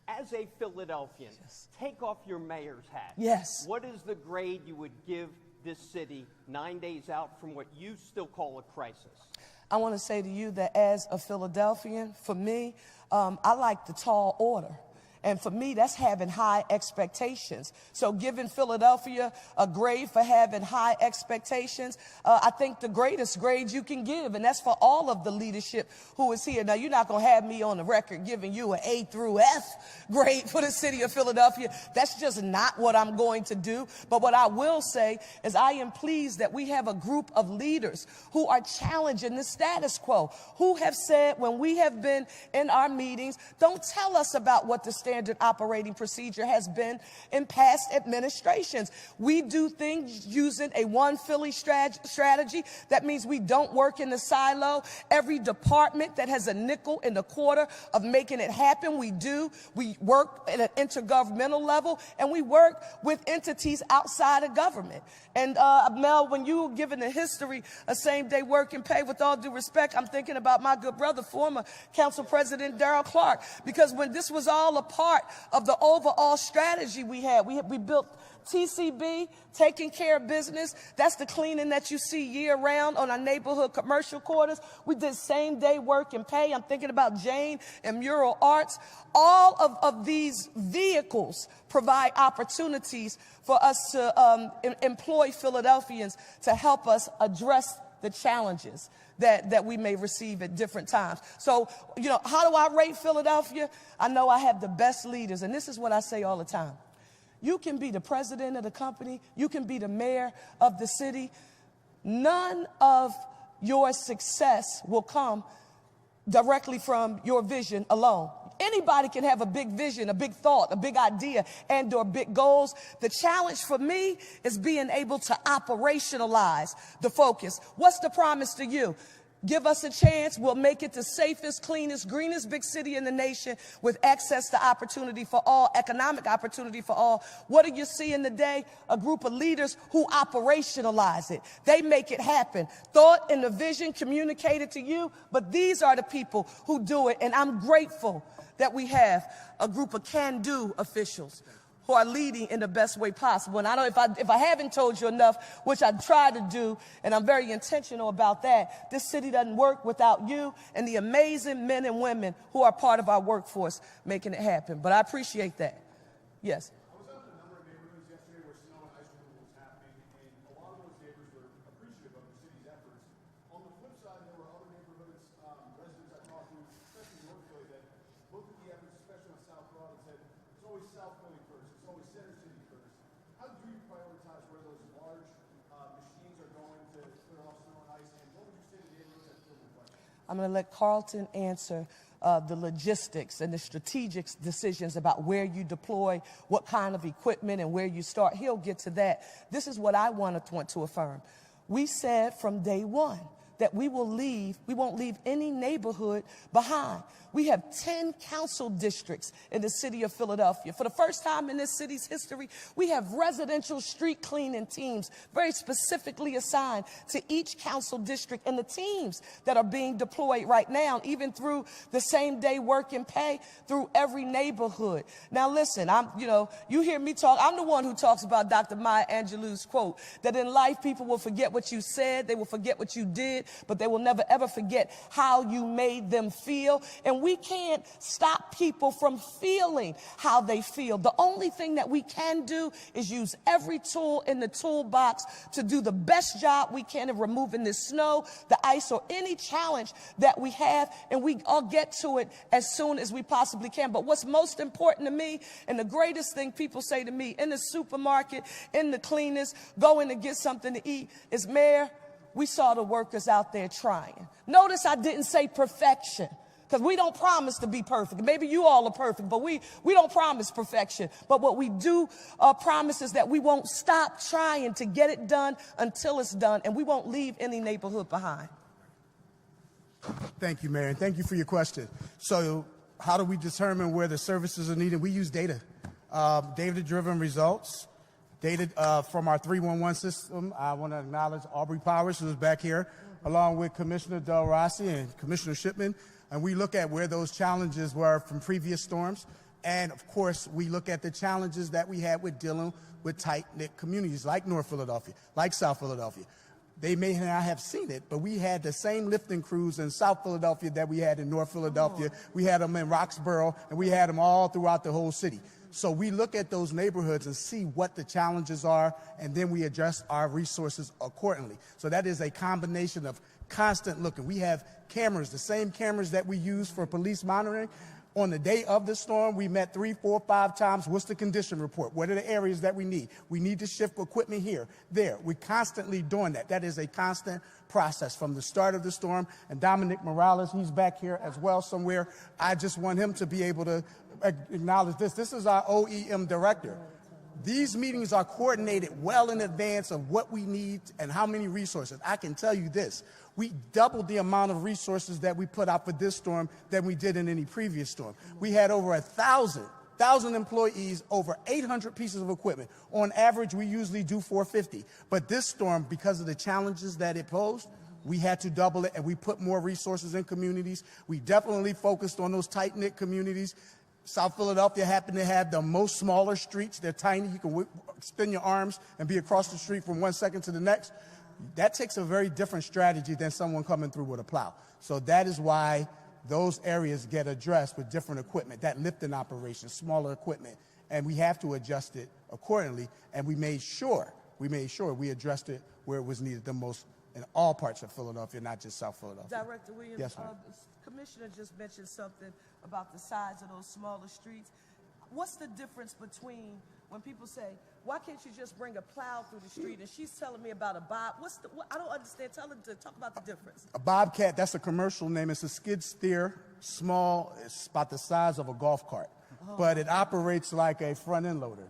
[SPEAKER 11] As a Philadelphian, take off your mayor's hat.
[SPEAKER 7] Yes.
[SPEAKER 11] What is the grade you would give this city 9 days out from what you still call a crisis?
[SPEAKER 7] I want to say to you that as a Philadelphian, for me, I like the tall order. And for me, that's having high expectations. So giving Philadelphia a grade for having high expectations, I think the greatest grade you can give, and that's for all of the leadership who is here. Now, you're not going to have me on the record giving you an A through F grade for the city of Philadelphia. That's just not what I'm going to do. But what I will say is I am pleased that we have a group of leaders who are challenging the status quo, who have said when we have been in our meetings, don't tell us about what the standard standard operating procedure has been in past administrations. We do things using a one Philly strategy. That means we don't work in the silo. Every department that has a nickel and a quarter of making it happen, we do. We work at an intergovernmental level, and we work with entities outside of government. And Mel, when you were given the history of same-day work and pay, with all due respect, I'm thinking about my good brother, former Council President Darrell Clark, because when this was all a part of the overall strategy we had, we built TCB, taking care of business. That's the cleaning that you see year-round on our neighborhood commercial quarters. We did same-day work and pay. I'm thinking about Jane and Mural Arts. All of these vehicles provide opportunities for us to employ Philadelphians to help us address the challenges that we may receive at different times. So, you know, how do I rate Philadelphia? I know I have the best leaders, and this is what I say all the time. You can be the president of the company. You can be the mayor of the city. None of your success will come directly from your vision alone. Anybody can have a big vision, a big thought, a big idea, and or big goals. The challenge for me is being able to operationalize the focus. What's the promise to you? Give us a chance. We'll make it the safest, cleanest, greenest big city in the nation with access to opportunity for all, economic opportunity for all. What do you see in the day? A group of leaders who operationalize it. They make it happen. Thought and the vision communicated to you, but these are the people who do it. And I'm grateful that we have a group of can-do officials who are leading in the best way possible. And I know if I haven't told you enough, which I try to do, and I'm very intentional about that, this city doesn't work without you and the amazing men and women who are part of our workforce making it happen. But I appreciate that. Yes.
[SPEAKER 12] I was out in a number of neighborhoods yesterday where snow and ice removal was happening, and a lot of those neighbors were appreciative of the city's efforts. On the flip side, there were other neighborhoods, residents I talked to, especially in North Philly, that looked at the efforts, especially on South Broad, and said, it's always South Philly first. It's always Center City first. How do you prioritize where those large machines are going to clear off snow and ice? And what would you say to neighborhoods that feel the question?
[SPEAKER 7] I'm going to let Carlton answer the logistics and the strategic decisions about where you deploy, what kind of equipment, and where you start. He'll get to that. This is what I want to affirm. We said from day one that we won't leave any neighborhood behind. We have 10 council districts in the city of Philadelphia. For the first time in this city's history, we have residential street cleaning teams very specifically assigned to each council district, and the teams that are being deployed right now, even through the same day work and pay through every neighborhood. Now listen, you hear me talk. I'm the one who talks about Dr. Maya Angelou's quote that in life people will forget what you said, they will forget what you did, but they will never ever forget how you made them feel. And we can't stop people from feeling how they feel. The only thing that we can do is use every tool in the toolbox to do the best job we can of removing the snow, the ice, or any challenge that we have, and we all get to it as soon as we possibly can. But what's most important to me, and the greatest thing people say to me in the supermarket, in the cleaners, going to get something to eat, is, Mayor, we saw the workers out there trying. Notice I didn't say perfection, because we don't promise to be perfect. Maybe you all are perfect, but we don't promise perfection. But what we do promise is that we won't stop trying to get it done until it's done, and we won't leave any neighborhood behind.
[SPEAKER 6] Thank you, Mayor, and thank you for your question. So how do we determine where the services are needed? We use data, data-driven results. Data from our 311 system. I want to acknowledge Aubrey Powers, who is back here, along with Commissioner Del Rossi and Commissioner Shipman. And we look at where those challenges were from previous storms. And of course, we look at the challenges that we had with dealing with tight-knit communities like North Philadelphia, like South Philadelphia. They may not have seen it, but we had the same lifting crews in South Philadelphia that we had in North Philadelphia. We had them in Roxborough, and we had them all throughout the whole city. So we look at those neighborhoods and see what the challenges are, and then we adjust our resources accordingly. So that is a combination of constant looking. We have cameras, the same cameras that we use for police monitoring. On the day of the storm, we met 3, 4, 5 times. What's the condition report? What are the areas that we need? We need to shift equipment here, there. We're constantly doing that. That is a constant process from the start of the storm. And Dominic Morales, he's back here as well somewhere. I just want him to be able to acknowledge this. This is our OEM director. These meetings are coordinated well in advance of what we need and how many resources. I can tell you this. We doubled the amount of resources that we put out for this storm than we did in any previous storm. We had over 1,000 employees, over 800 pieces of equipment. On average, we usually do 450. But this storm, because of the challenges that it posed, we had to double it, and we put more resources in communities. We definitely focused on those tight-knit communities. South Philadelphia happened to have the most smaller streets. They're tiny. You can extend your arms and be across the street from one second to the next. That takes a very different strategy than someone coming through with a plow. So that is why those areas get addressed with different equipment, that lifting operation, smaller equipment, and we have to adjust it accordingly. And we made sure we addressed it where it was needed the most in all parts of Philadelphia, not just South Philadelphia.
[SPEAKER 7] Director Williams,
[SPEAKER 6] Yes, ma'am.
[SPEAKER 7] the Commissioner just mentioned something about the size of those smaller streets. What's the difference between when people say, why can't you just bring a plow through the street? And she's telling me about a bob. I don't understand. Tell her to talk about the difference.
[SPEAKER 6] A Bobcat, that's a commercial name. It's a skid steer, small. It's about the size of a golf cart. But it operates like a front end loader.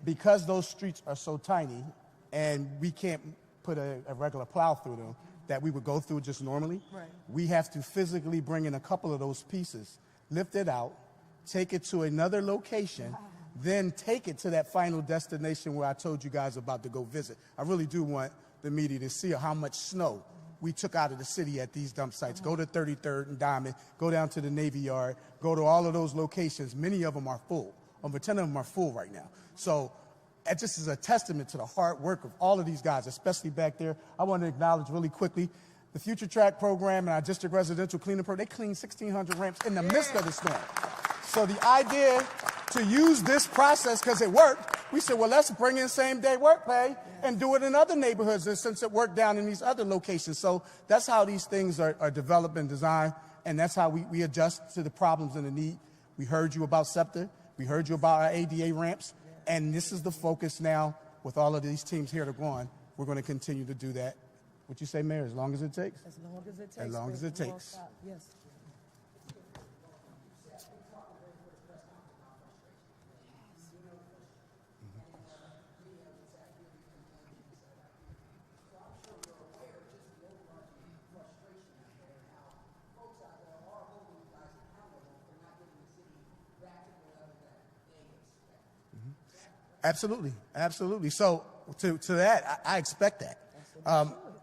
[SPEAKER 6] Because those streets are so tiny and we can't put a regular plow through them that we would go through just normally, we have to physically bring in a couple of those pieces, lift it out, take it to another location, then take it to that final destination where I told you guys about to go visit. I really do want the media to see how much snow we took out of the city at these dump sites. Go to 33rd and Diamond, go down to the Navy Yard, go to all of those locations. Many of them are full. Over 10 of them are full right now. So that just is a testament to the hard work of all of these guys, especially back there. I want to acknowledge really quickly the Future Track program and our district residential cleaning program. They cleaned 1,600 ramps in the midst of the storm. So the idea to use this process, because it worked, we said, well, let's bring in same-day work pay and do it in other neighborhoods, and since it worked down in these other locations. So that's how these things are developed and designed, and that's how we adjust to the problems and the need. We heard you about SEPTA. We heard you about our ADA ramps. And this is the focus now with all of these teams here to go on. We're going to continue to do that. What you say, Mayor, as long as it takes?
[SPEAKER 7] As long as it takes.
[SPEAKER 6] As long as it takes.
[SPEAKER 7] Yes.
[SPEAKER 6] Absolutely, absolutely. So to that, I expect that.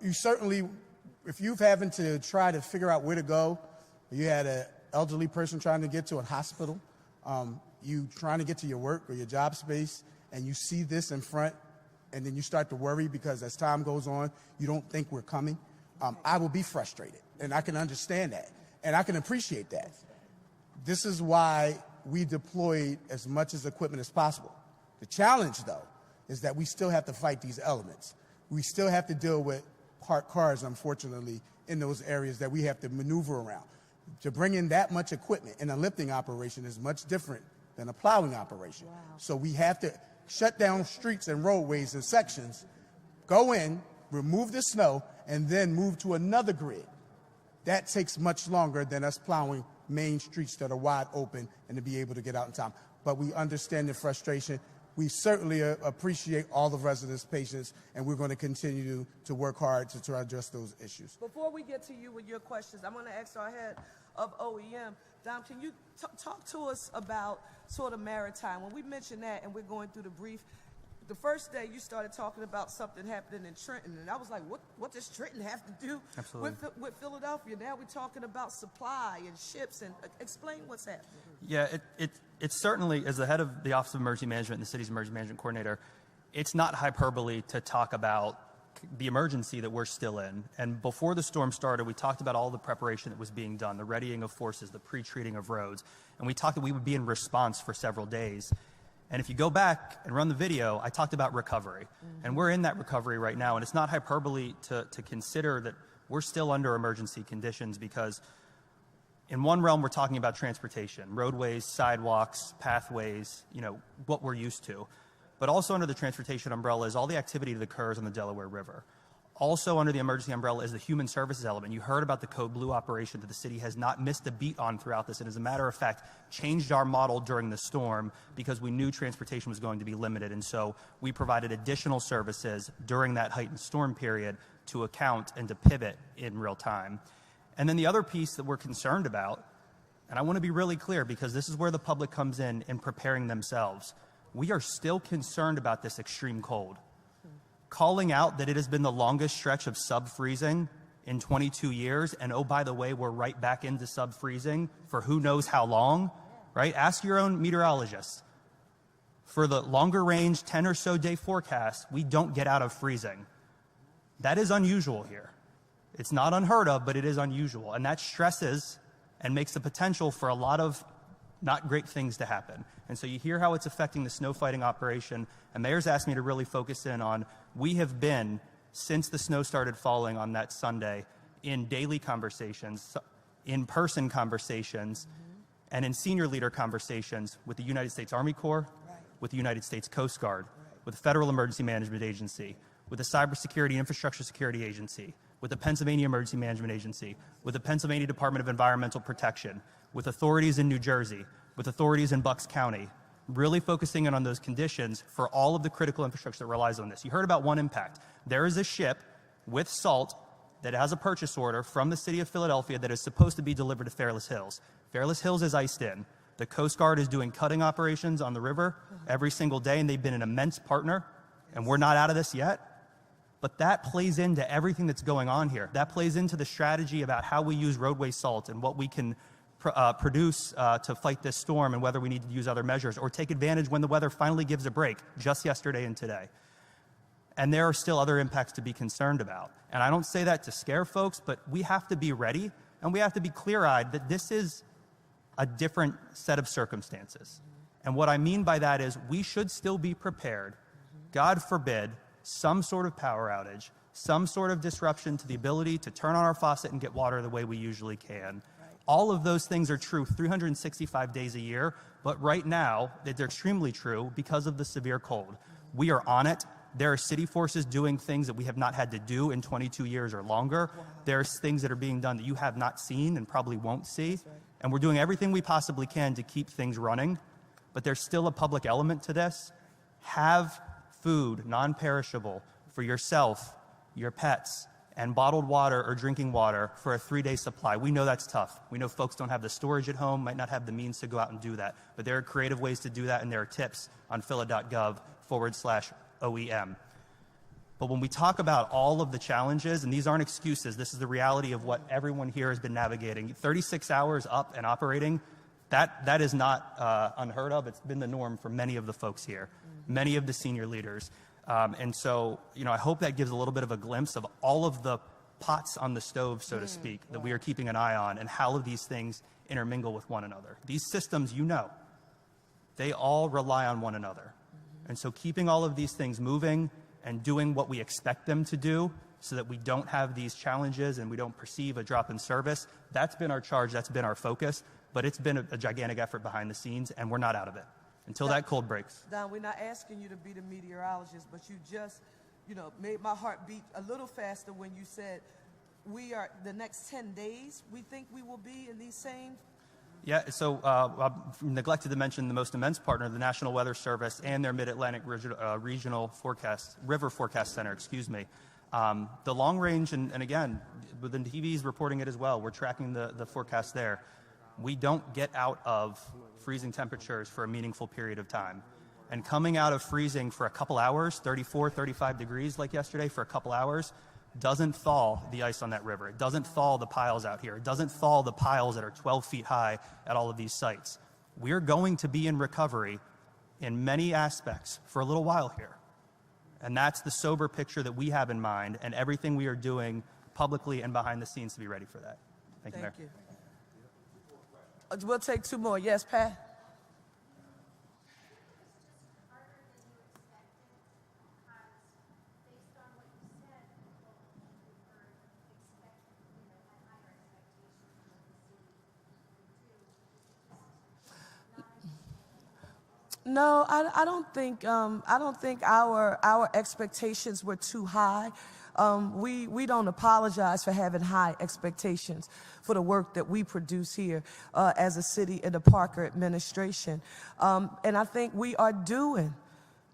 [SPEAKER 6] You certainly, if you've having to try to figure out where to go, you had an elderly person trying to get to a hospital, you trying to get to your work or your job space, and you see this in front, and then you start to worry because as time goes on, you don't think we're coming. I will be frustrated, and I can understand that, and I can appreciate that. This is why we deployed as much as equipment as possible. The challenge, though, is that we still have to fight these elements. We still have to deal with parked cars, unfortunately, in those areas that we have to maneuver around. To bring in that much equipment in a lifting operation is much different than a plowing operation. Wow. So we have to shut down streets and roadways and sections, go in, remove the snow, and then move to another grid. That takes much longer than us plowing main streets that are wide open and to be able to get out in time. But we understand the frustration. We certainly appreciate all the residents' patience, and we're going to continue to work hard to try to address those issues.
[SPEAKER 7] Before we get to you with your questions, I'm going to ask our head of OEM. Dom, can you talk to us about sort of maritime? When we mentioned that and we're going through the brief, the first day you started talking about something happening in Trenton, and I was like, what does Trenton have to do with Philadelphia? Now we're talking about supply and ships, and explain what's happening.
[SPEAKER 13] Yeah, it's certainly, as the head of the Office of Emergency Management and the city's emergency management coordinator, it's not hyperbole to talk about the emergency that we're still in. And before the storm started, we talked about all the preparation that was being done, the readying of forces, the pre-treating of roads. And we talked that we would be in response for several days. And if you go back and run the video, I talked about recovery. And we're in that recovery right now. And it's not hyperbole to consider that we're still under emergency conditions, because in one realm, we're talking about transportation, roadways, sidewalks, pathways, what we're used to. But also under the transportation umbrella is all the activity that occurs on the Delaware River. Also under the emergency umbrella is the human services element. You heard about the Code Blue operation that the city has not missed a beat on throughout this, and as a matter of fact, changed our model during the storm because we knew transportation was going to be limited, and so we provided additional services during that heightened storm period to account and to pivot in real time. And then the other piece that we're concerned about, and I want to be really clear because this is where the public comes in preparing themselves. We are still concerned about this extreme cold. Calling out that it has been the longest stretch of sub-freezing in 22 years, and oh, by the way, we're right back into sub-freezing for who knows how long, right? Ask your own meteorologist. For the longer range 10 or so day forecast, we don't get out of freezing. That is unusual here. It's not unheard of, but it is unusual, and that stresses and makes the potential for a lot of not great things to happen. And so you hear how it's affecting the snow fighting operation, and Mayor's asked me to really focus in on, we have been, since the snow started falling on that Sunday, in daily conversations, in-person conversations, and in senior leader conversations with the United States Army Corps, with the United States Coast Guard, with the Federal Emergency Management Agency, with the Cybersecurity Infrastructure Security Agency, with the Pennsylvania Emergency Management Agency, with the Pennsylvania Department of Environmental Protection, with authorities in New Jersey, with authorities in Bucks County, really focusing in on those conditions for all of the critical infrastructure that relies on this. You heard about One Impact. There is a ship with salt that has a purchase order from the city of Philadelphia that is supposed to be delivered to Fairless Hills. Fairless Hills is iced in. The Coast Guard is doing cutting operations on the river every single day, and they've been an immense partner, and we're not out of this yet. But that plays into everything that's going on here. That plays into the strategy about how we use roadway salt and what we can produce to fight this storm, and whether we need to use other measures or take advantage when the weather finally gives a break, just yesterday and today. And there are still other impacts to be concerned about. And I don't say that to scare folks, but we have to be ready, and we have to be clear-eyed that this is a different set of circumstances. And what I mean by that is we should still be prepared, God forbid, some sort of power outage, some sort of disruption to the ability to turn on our faucet and get water the way we usually can. All of those things are true 365 days a year, but right now they're extremely true because of the severe cold. We are on it. There are city forces doing things that we have not had to do in 22 years or longer. There's things that are being done that you have not seen and probably won't see. And we're doing everything we possibly can to keep things running, but there's still a public element to this. Have food, non-perishable, for yourself, your pets, and bottled water or drinking water for a 3-day supply. We know that's tough. We know folks don't have the storage at home, might not have the means to go out and do that. But there are creative ways to do that, and there are tips on phila.gov/OEM. But when we talk about all of the challenges, and these aren't excuses, this is the reality of what everyone here has been navigating. 36 hours up and operating, that is not unheard of. It's been the norm for many of the folks here, many of the senior leaders. And so, I hope that gives a little bit of a glimpse of all of the pots on the stove, so to speak, that we are keeping an eye on, and how these things intermingle with one another. These systems, they all rely on one another. And so keeping all of these things moving and doing what we expect them to do so that we don't have these challenges and we don't perceive a drop in service, that's been our charge, that's been our focus, but it's been a gigantic effort behind the scenes, and we're not out of it until that cold breaks.
[SPEAKER 7] Don, we're not asking you to be the meteorologist, but you just, made my heart beat a little faster when you said we are, the next 10 days, we think we will be in these same.
[SPEAKER 13] Yeah, so I neglected to mention the most immense partner, the National Weather Service, and their Mid-Atlantic Regional River Forecast Center, The long range, and again, the TV is reporting it as well. We're tracking the forecast there. We don't get out of freezing temperatures for a meaningful period of time. And coming out of freezing for a couple hours, 34, 35 degrees like yesterday for a couple hours, doesn't thaw the ice on that river. It doesn't thaw the piles out here. It doesn't thaw the piles that are 12 feet high at all of these sites. We're going to be in recovery in many aspects for a little while here. And that's the sober picture that we have in mind, and everything we are doing publicly and behind the scenes to be ready for that. Thank you, Mayor.
[SPEAKER 7] We'll take 2 more. Yes, Pat? No, I don't think our expectations were too high. we don't apologize for having high expectations for the work that we produce here as a city and the Parker administration. And I think we are doing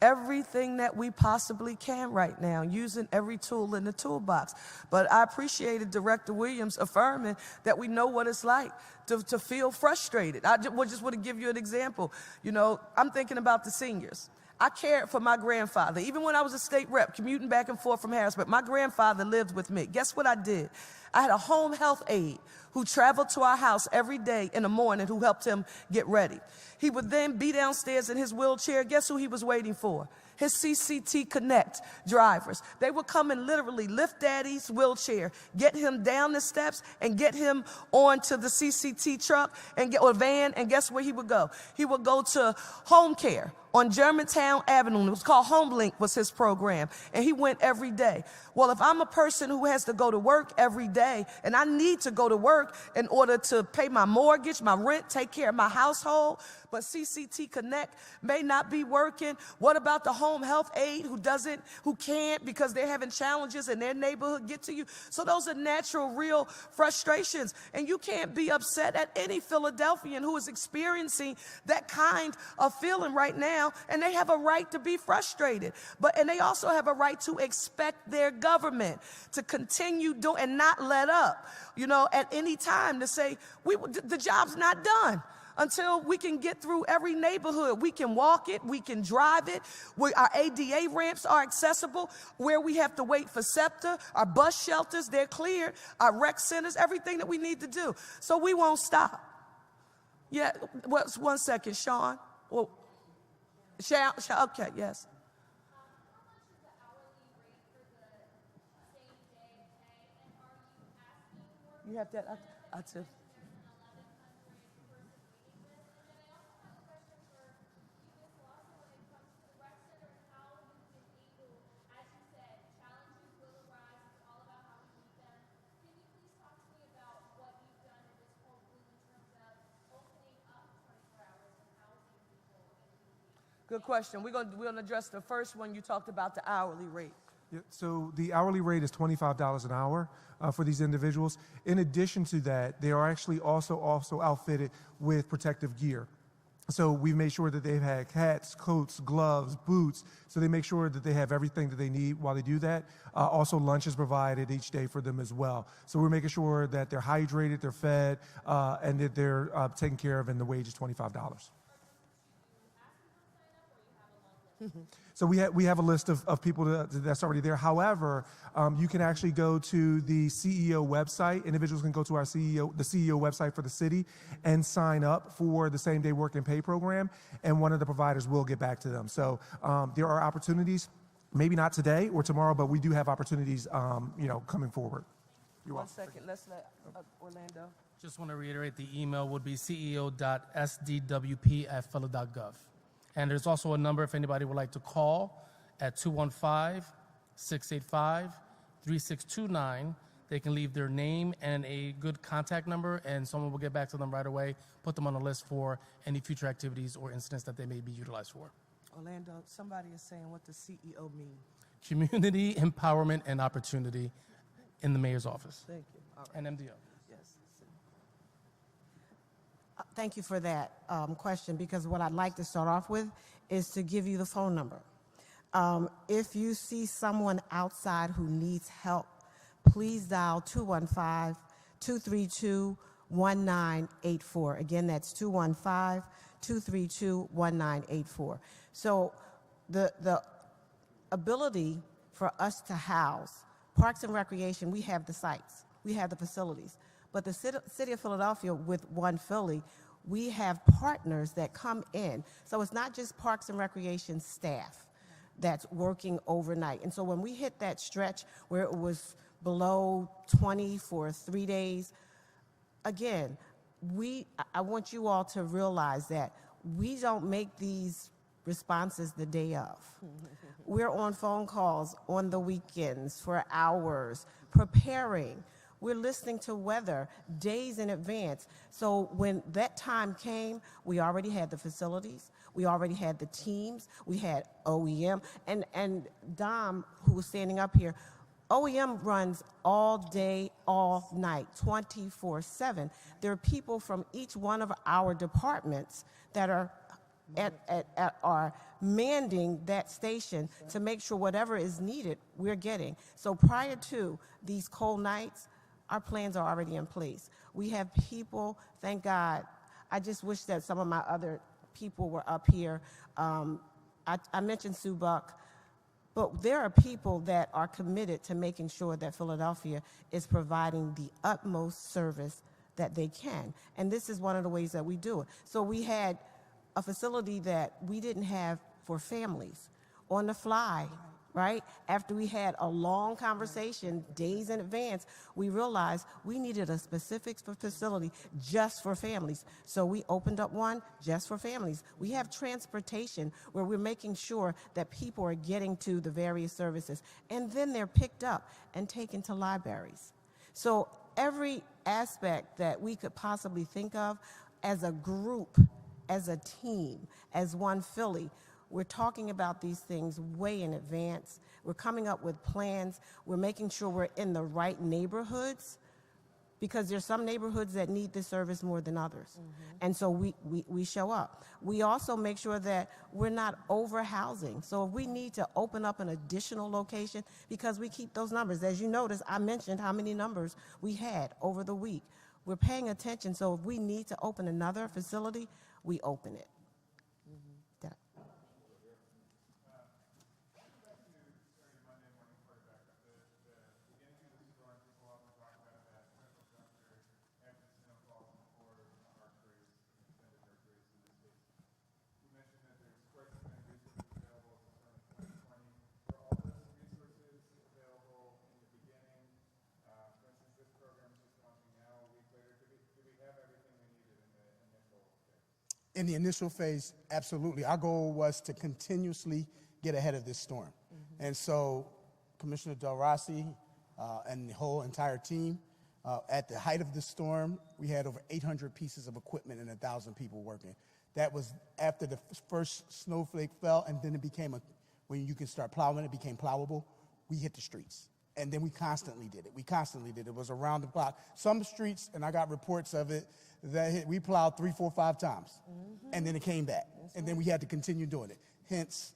[SPEAKER 7] everything that we possibly can right now, using every tool in the toolbox. But I appreciated Director Williams affirming that we know what it's like to feel frustrated. I just want to give you an example. You know, I'm thinking about the seniors. I cared for my grandfather. Even when I was a state rep, commuting back and forth from Harrisburg, my grandfather lived with me. Guess what I did? I had a home health aide who traveled to our house every day in the morning who helped him get ready. He would then be downstairs in his wheelchair. Guess who he was waiting for? His CCT Connect drivers. They would come and literally lift Daddy's wheelchair, get him down the steps, and get him onto the CCT truck or van, and guess where he would go? He would go to home care on Germantown Avenue. It was called HomeLink, was his program, and he went every day. Well, if I'm a person who has to go to work every day, and I need to go to work in order to pay my mortgage, my rent, take care of my household, but CCT Connect may not be working. What about the home health aide who can't because they're having challenges in their neighborhood get to you? So those are natural, real frustrations. And you can't be upset at any Philadelphian who is experiencing that kind of feeling right now, and they have a right to be frustrated. And they also have a right to expect their government to continue doing and not let up, you know, at any time to say, the job's not done. Until we can get through every neighborhood. We can walk it, we can drive it. Our ADA ramps are accessible. Where we have to wait for SEPTA, our bus shelters, they're cleared. Our rec centers, everything that we need to do. So we won't stop. Yeah, one second, Sean. Well, okay, yes. You have that? I too. Good question. We're gonna address the first one. You talked about the hourly rate.
[SPEAKER 10] Yeah, so the hourly rate is $25 an hour for these individuals. In addition to that, they are actually also outfitted with protective gear. So we've made sure that they've had hats, coats, gloves, boots, so they make sure that they have everything that they need while they do that. Also, lunch is provided each day for them as well. So we're making sure that they're hydrated, they're fed, and that they're taken care of, and the wage is $25. So we have a list of people that's already there. However, you can actually go to the CEO website. Individuals can go to the CEO website for the city and sign up for the same-day work and pay program, and one of the providers will get back to them. So there are opportunities, maybe not today or tomorrow, but we do have opportunities, coming forward.
[SPEAKER 7] One second, let's let Orlando.
[SPEAKER 9] Just want to reiterate, the email would be ceo.sdwp@phila.gov. And there's also a number if anybody would like to call at 215-685-3629. They can leave their name and a good contact number, and someone will get back to them right away, put them on the list for any future activities or incidents that they may be utilized for.
[SPEAKER 7] Orlando, somebody is saying what does CEO mean?
[SPEAKER 9] Community empowerment and opportunity in the mayor's office.
[SPEAKER 7] Thank you. All right.
[SPEAKER 9] And MDO.
[SPEAKER 7] Yes.
[SPEAKER 5] Thank you for that question, because what I'd like to start off with is to give you the phone number. If you see someone outside who needs help, please dial 215-232-1984. Again, that's 215-232-1984. So the ability for us to house Parks and Recreation, we have the sites, we have the facilities. But the city of Philadelphia, with One Philly, we have partners that come in. So it's not just Parks and Recreation staff that's working overnight. And so when we hit that stretch where it was below 20 for 3 days, again, I want you all to realize that we don't make these responses the day of. We're on phone calls on the weekends for hours, preparing. We're listening to weather days in advance. So when that time came, we already had the facilities, we already had the teams, we had OEM, and Dom, who was standing up here, OEM runs all day, all night, 24/7. There are people from each one of our departments that are are manning that station to make sure whatever is needed, we're getting. So prior to these cold nights, our plans are already in place. We have people, thank God. I just wish that some of my other people were up here. I mentioned Sue Buck, but there are people that are committed to making sure that Philadelphia is providing the utmost service that they can. And this is one of the ways that we do it. So we had a facility that we didn't have for families on the fly, right? After we had a long conversation days in advance, we realized we needed a specific facility just for families. So we opened up one just for families. We have transportation where we're making sure that people are getting to the various services, and then they're picked up and taken to libraries. So every aspect that we could possibly think of as a group, as a team, as one Philly, we're talking about these things way in advance. We're coming up with plans. We're making sure we're in the right neighborhoods, because there's some neighborhoods that need this service more than others. And so we show up. We also make sure that we're not over-housing. So if we need to open up an additional location, because we keep those numbers. As you notice, I mentioned how many numbers we had over the week. We're paying attention, so if we need to open another facility, we open it. That-
[SPEAKER 6] In the initial phase, absolutely. Our goal was to continuously get ahead of this storm. And so Commissioner Del Rossi and the whole entire team, at the height of the storm, we had over 800 pieces of equipment and 1,000 people working. That was after the first snowflake fell, and then it became when you can start plowing, it became plowable. We hit the streets. And then we constantly did it. It was around the clock. Some streets, and I got reports of it, that we plowed 3, 4, 5 times, and then it came back, and then we had to continue doing it. Hence,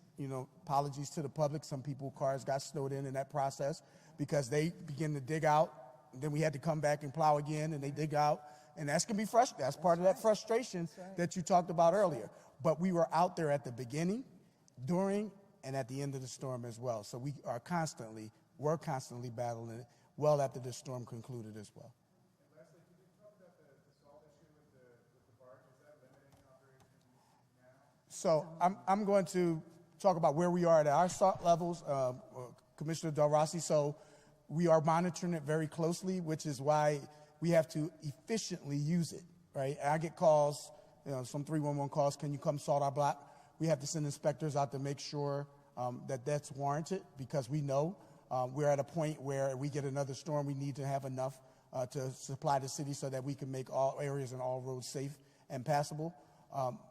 [SPEAKER 6] apologies to the public. Some people, cars got snowed in that process because they began to dig out, and then we had to come back and plow again, and they dig out, and that's gonna be frustrating. That's part of that frustration that you talked about earlier. But we were out there at the beginning, during, and at the end of the storm as well. So we're constantly battling it well after the storm concluded as well. So I'm going to talk about where we are at our salt levels, Commissioner Del Rossi. So we are monitoring it very closely, which is why we have to efficiently use it, right? I get calls, some 311 calls, can you come salt our block? We have to send inspectors out to make sure that that's warranted, because we know we're at a point where we get another storm, we need to have enough to supply the city so that we can make all areas and all roads safe and passable.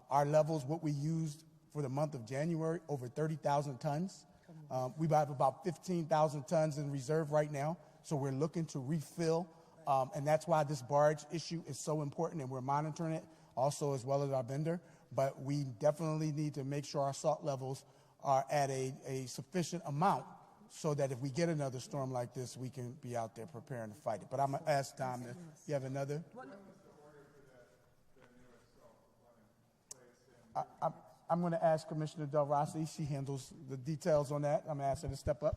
[SPEAKER 6] Our levels, what we used for the month of January, over 30,000 tons. We have about 15,000 tons in reserve right now, so we're looking to refill, and that's why this barge issue is so important, and we're monitoring it also as well as our vendor. But we definitely need to make sure our salt levels are at a sufficient amount so that if we get another storm like this, we can be out there preparing to fight it. But I'm going to ask Tom, you have another? I'm going to ask Commissioner Del Rossi. She handles the details on that. I'm going to ask her to step up.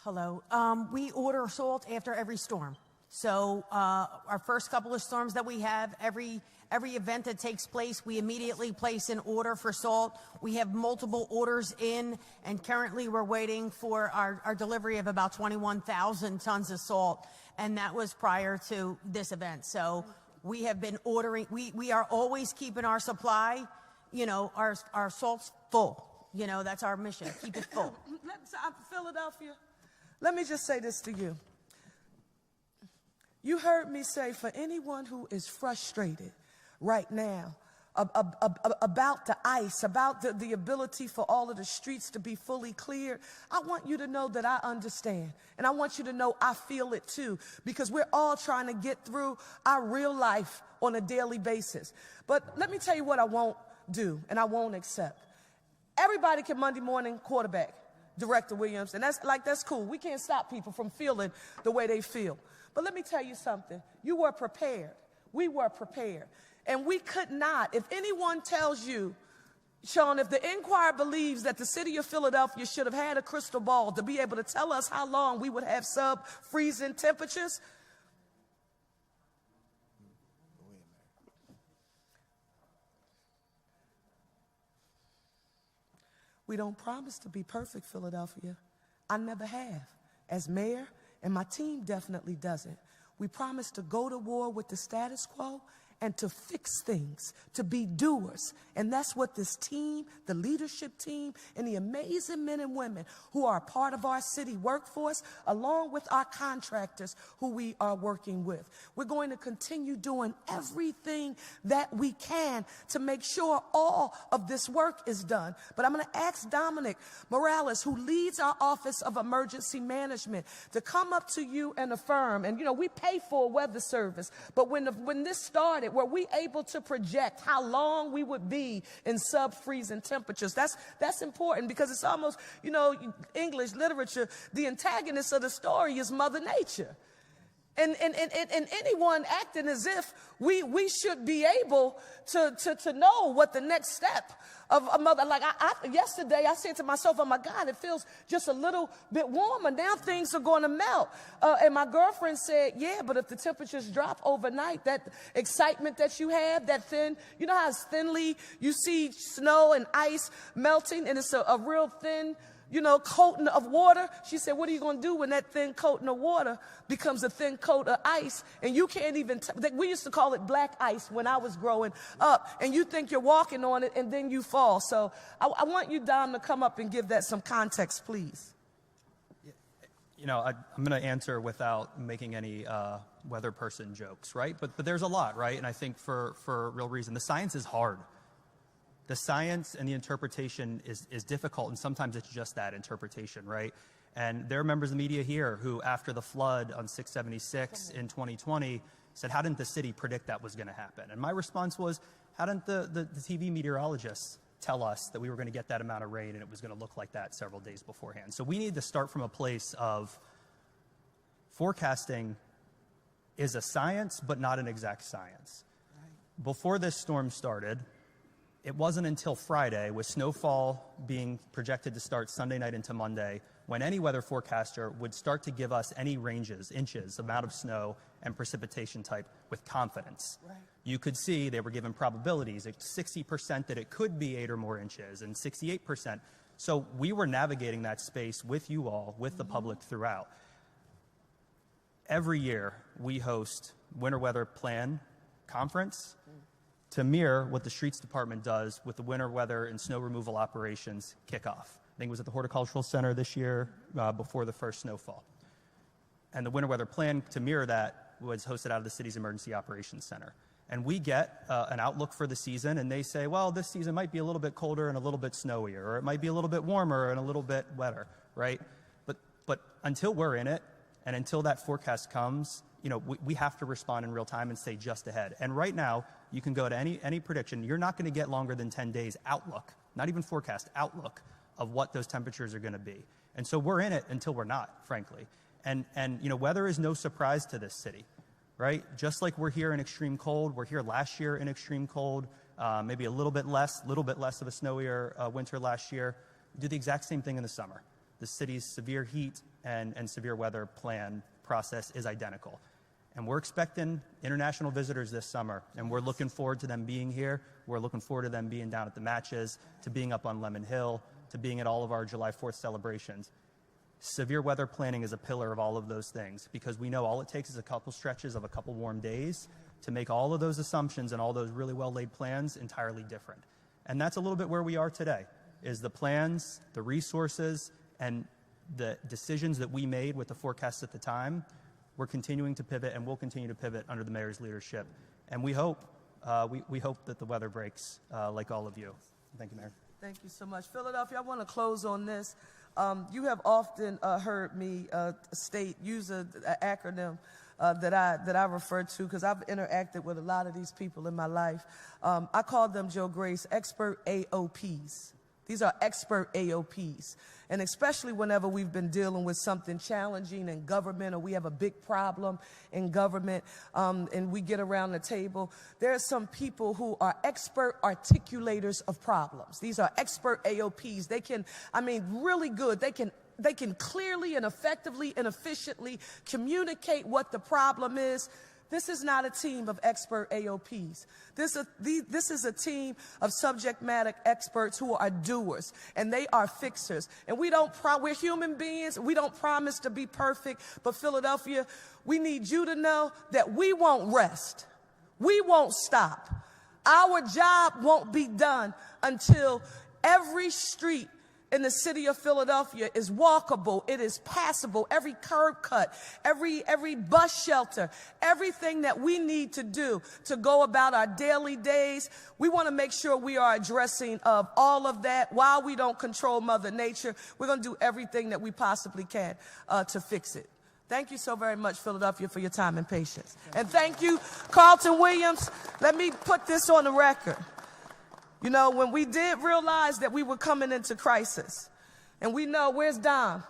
[SPEAKER 14] Hello. We order salt after every storm. So our first couple of storms that we have, every event that takes place, we immediately place an order for salt. We have multiple orders in, and currently we're waiting for our delivery of about 21,000 tons of salt, and that was prior to this event. So we have been ordering. We are always keeping our supply, our salt's full. That's our mission, keep it full.
[SPEAKER 7] Philadelphia, let me just say this to you. You heard me say, for anyone who is frustrated right now about the ice, about the ability for all of the streets to be fully cleared, I want you to know that I understand. And I want you to know I feel it too, because we're all trying to get through our real life on a daily basis. But let me tell you what I won't do and I won't accept. Everybody can Monday morning quarterback Director Williams, and that's cool. We can't stop people from feeling the way they feel. But let me tell you something. You were prepared. We were prepared. And we could not, if anyone tells you, Sean, if the Inquirer believes that the city of Philadelphia should have had a crystal ball to be able to tell us how long we would have sub-freezing temperatures, we don't promise to be perfect, Philadelphia. I never have, as mayor, and my team definitely doesn't. We promise to go to war with the status quo and to fix things, to be doers. And that's what this team, the leadership team, and the amazing men and women who are a part of our city workforce, along with our contractors who we are working with. We're going to continue doing everything that we can to make sure all of this work is done. But I'm going to ask Dominic Morales, who leads our Office of Emergency Management, to come up to you and affirm. And, you know, we pay for a weather service, but when this started, were we able to project how long we would be in sub-freezing temperatures? That's important, because it's almost, you know, English literature, the antagonist of the story is Mother Nature. And anyone acting as if we should be able to know what the next step of a mother, like yesterday I said to myself, oh my God, it feels just a little bit warmer. Now things are going to melt. And my girlfriend said, yeah, but if the temperatures drop overnight, that excitement that you have, that thin, you know how thinly you see snow and ice melting, and it's a real thin, you know, coating of water. She said, what are you going to do when that thin coating of water becomes a thin coat of ice? And you can't even, we used to call it black ice when I was growing up. And you think you're walking on it and then you fall. So I want you, Dom, to come up and give that some context, please.
[SPEAKER 13] You know, I'm going to answer without making any weather person jokes, right? But there's a lot, right? And I think for a real reason. The science is hard. The science and the interpretation is difficult, and sometimes it's just that interpretation, right? And there are members of the media here who, after the flood on 676 in 2020, said, how didn't the city predict that was going to happen? And my response was, how didn't the TV meteorologists tell us that we were going to get that amount of rain and it was going to look like that several days beforehand? So we need to start from a place of forecasting is a science, but not an exact science. Right. Before this storm started, it wasn't until Friday, with snowfall being projected to start Sunday night into Monday, when any weather forecaster would start to give us any ranges, inches, amount of snow and precipitation type with confidence. Right. You could see they were given probabilities, at 60% that it could be 8 or more inches, and 68%. So we were navigating that space with you all, with the public throughout. Every year, we host Winter Weather Plan Conference to mirror what the Streets Department does with the winter weather and snow removal operations kickoff. I think it was at the Horticultural Center this year before the first snowfall. And the Winter Weather Plan to mirror that was hosted out of the city's Emergency Operations Center. And we get an outlook for the season, and they say, well, this season might be a little bit colder and a little bit snowier, or it might be a little bit warmer and a little bit wetter, right? But until we're in it, and until that forecast comes, you know, we have to respond in real time and stay just ahead. And right now, you can go to any prediction. You're not going to get longer than 10 days outlook, not even forecast, outlook of what those temperatures are going to be. And so we're in it until we're not, frankly. And you know, weather is no surprise to this city, right? Just like we're here in extreme cold, we're here last year in extreme cold, maybe a little bit less of a snowier winter last year. We do the exact same thing in the summer. The city's severe heat and severe weather plan process is identical. And we're expecting international visitors this summer, and we're looking forward to them being here. We're looking forward to them being down at the matches, to being up on Lemon Hill, to being at all of our July 4th celebrations. Severe weather planning is a pillar of all of those things, because we know all it takes is a couple stretches of a couple warm days to make all of those assumptions and all those really well-laid plans entirely different. And that's a little bit where we are today, is the plans, the resources, and the decisions that we made with the forecasts at the time. We're continuing to pivot, and we'll continue to pivot under the mayor's leadership. And we hope we hope that the weather breaks like all of you. Thank you, Mayor.
[SPEAKER 7] Thank you so much. Philadelphia, I want to close on this. You have often heard me use an acronym that I refer to because I've interacted with a lot of these people in my life. I call them, Joe Grace, expert AOPs. These are expert AOPs. And especially whenever we've been dealing with something challenging in government or we have a big problem in government and we get around the table, there are some people who are expert articulators of problems. These are expert AOPs. They can, really good. They can clearly and effectively and efficiently communicate what the problem is. This is not a team of expert AOPs. This is a team of subject matter experts who are doers, and they are fixers. And we're human beings. We don't promise to be perfect, but Philadelphia, we need you to know that we won't rest. We won't stop. Our job won't be done until every street in the city of Philadelphia is walkable, it is passable, every curb cut, every bus shelter, everything that we need to do to go about our daily days. We want to make sure we are addressing all of that. While we don't control Mother Nature, we're going to do everything that we possibly can to fix it. Thank you so very much, Philadelphia, for your time and patience. And thank you, Carlton Williams. Let me put this on the record. You know, when we did realize that we were coming into crisis, and we know, where's Dom?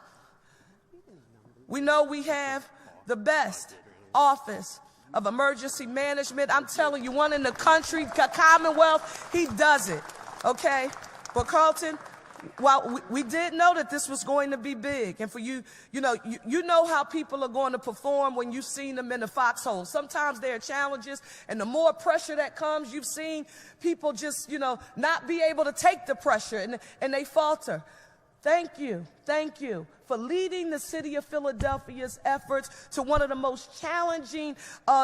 [SPEAKER 7] We know we have the best office of emergency management. I'm telling you, one in the country, Commonwealth, he does it, okay? But Carlton, while we did know that this was going to be big, and for you, you know how people are going to perform when you've seen them in the foxhole. Sometimes there are challenges, and the more pressure that comes, you've seen people just, not be able to take the pressure, and they falter. Thank you for leading the city of Philadelphia's efforts to one of the most challenging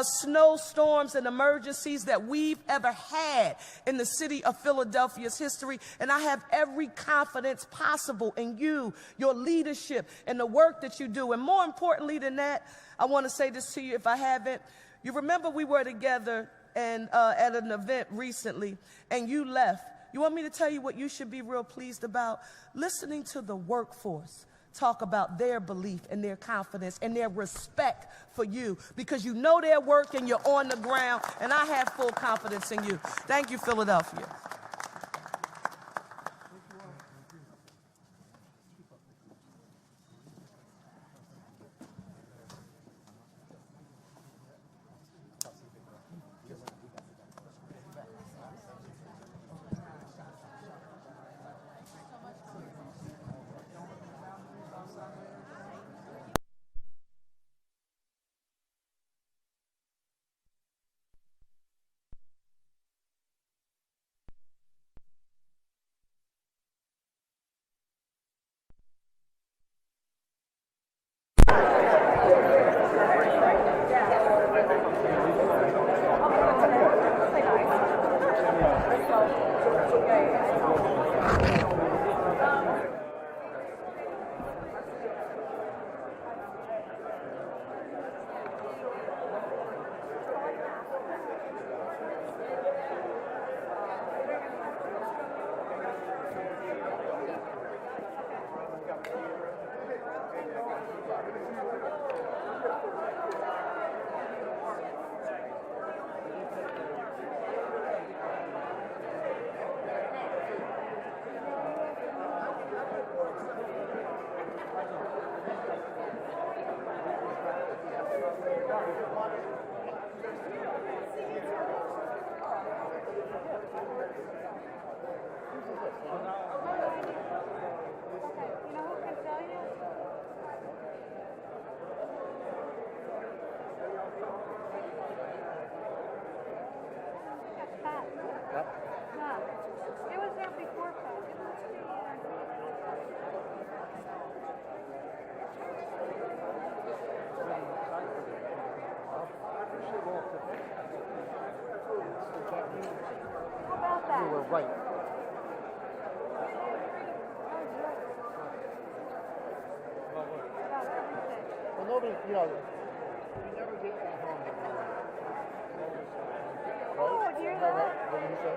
[SPEAKER 7] snowstorms and emergencies that we've ever had in the city of Philadelphia's history. And I have every confidence possible in you, your leadership, and the work that you do. And more importantly than that, I want to say this to you if I haven't. You remember we were together and at an event recently, and you left. You want me to tell you what you should be real pleased about? Listening to the workforce talk about their belief and their confidence and their respect for you, because you know their work and you're on the ground, and I have full confidence in you. Thank you, Philadelphia.
[SPEAKER 1] Right. Well, nobody, you never get that home. Oh,
[SPEAKER 15] hear that?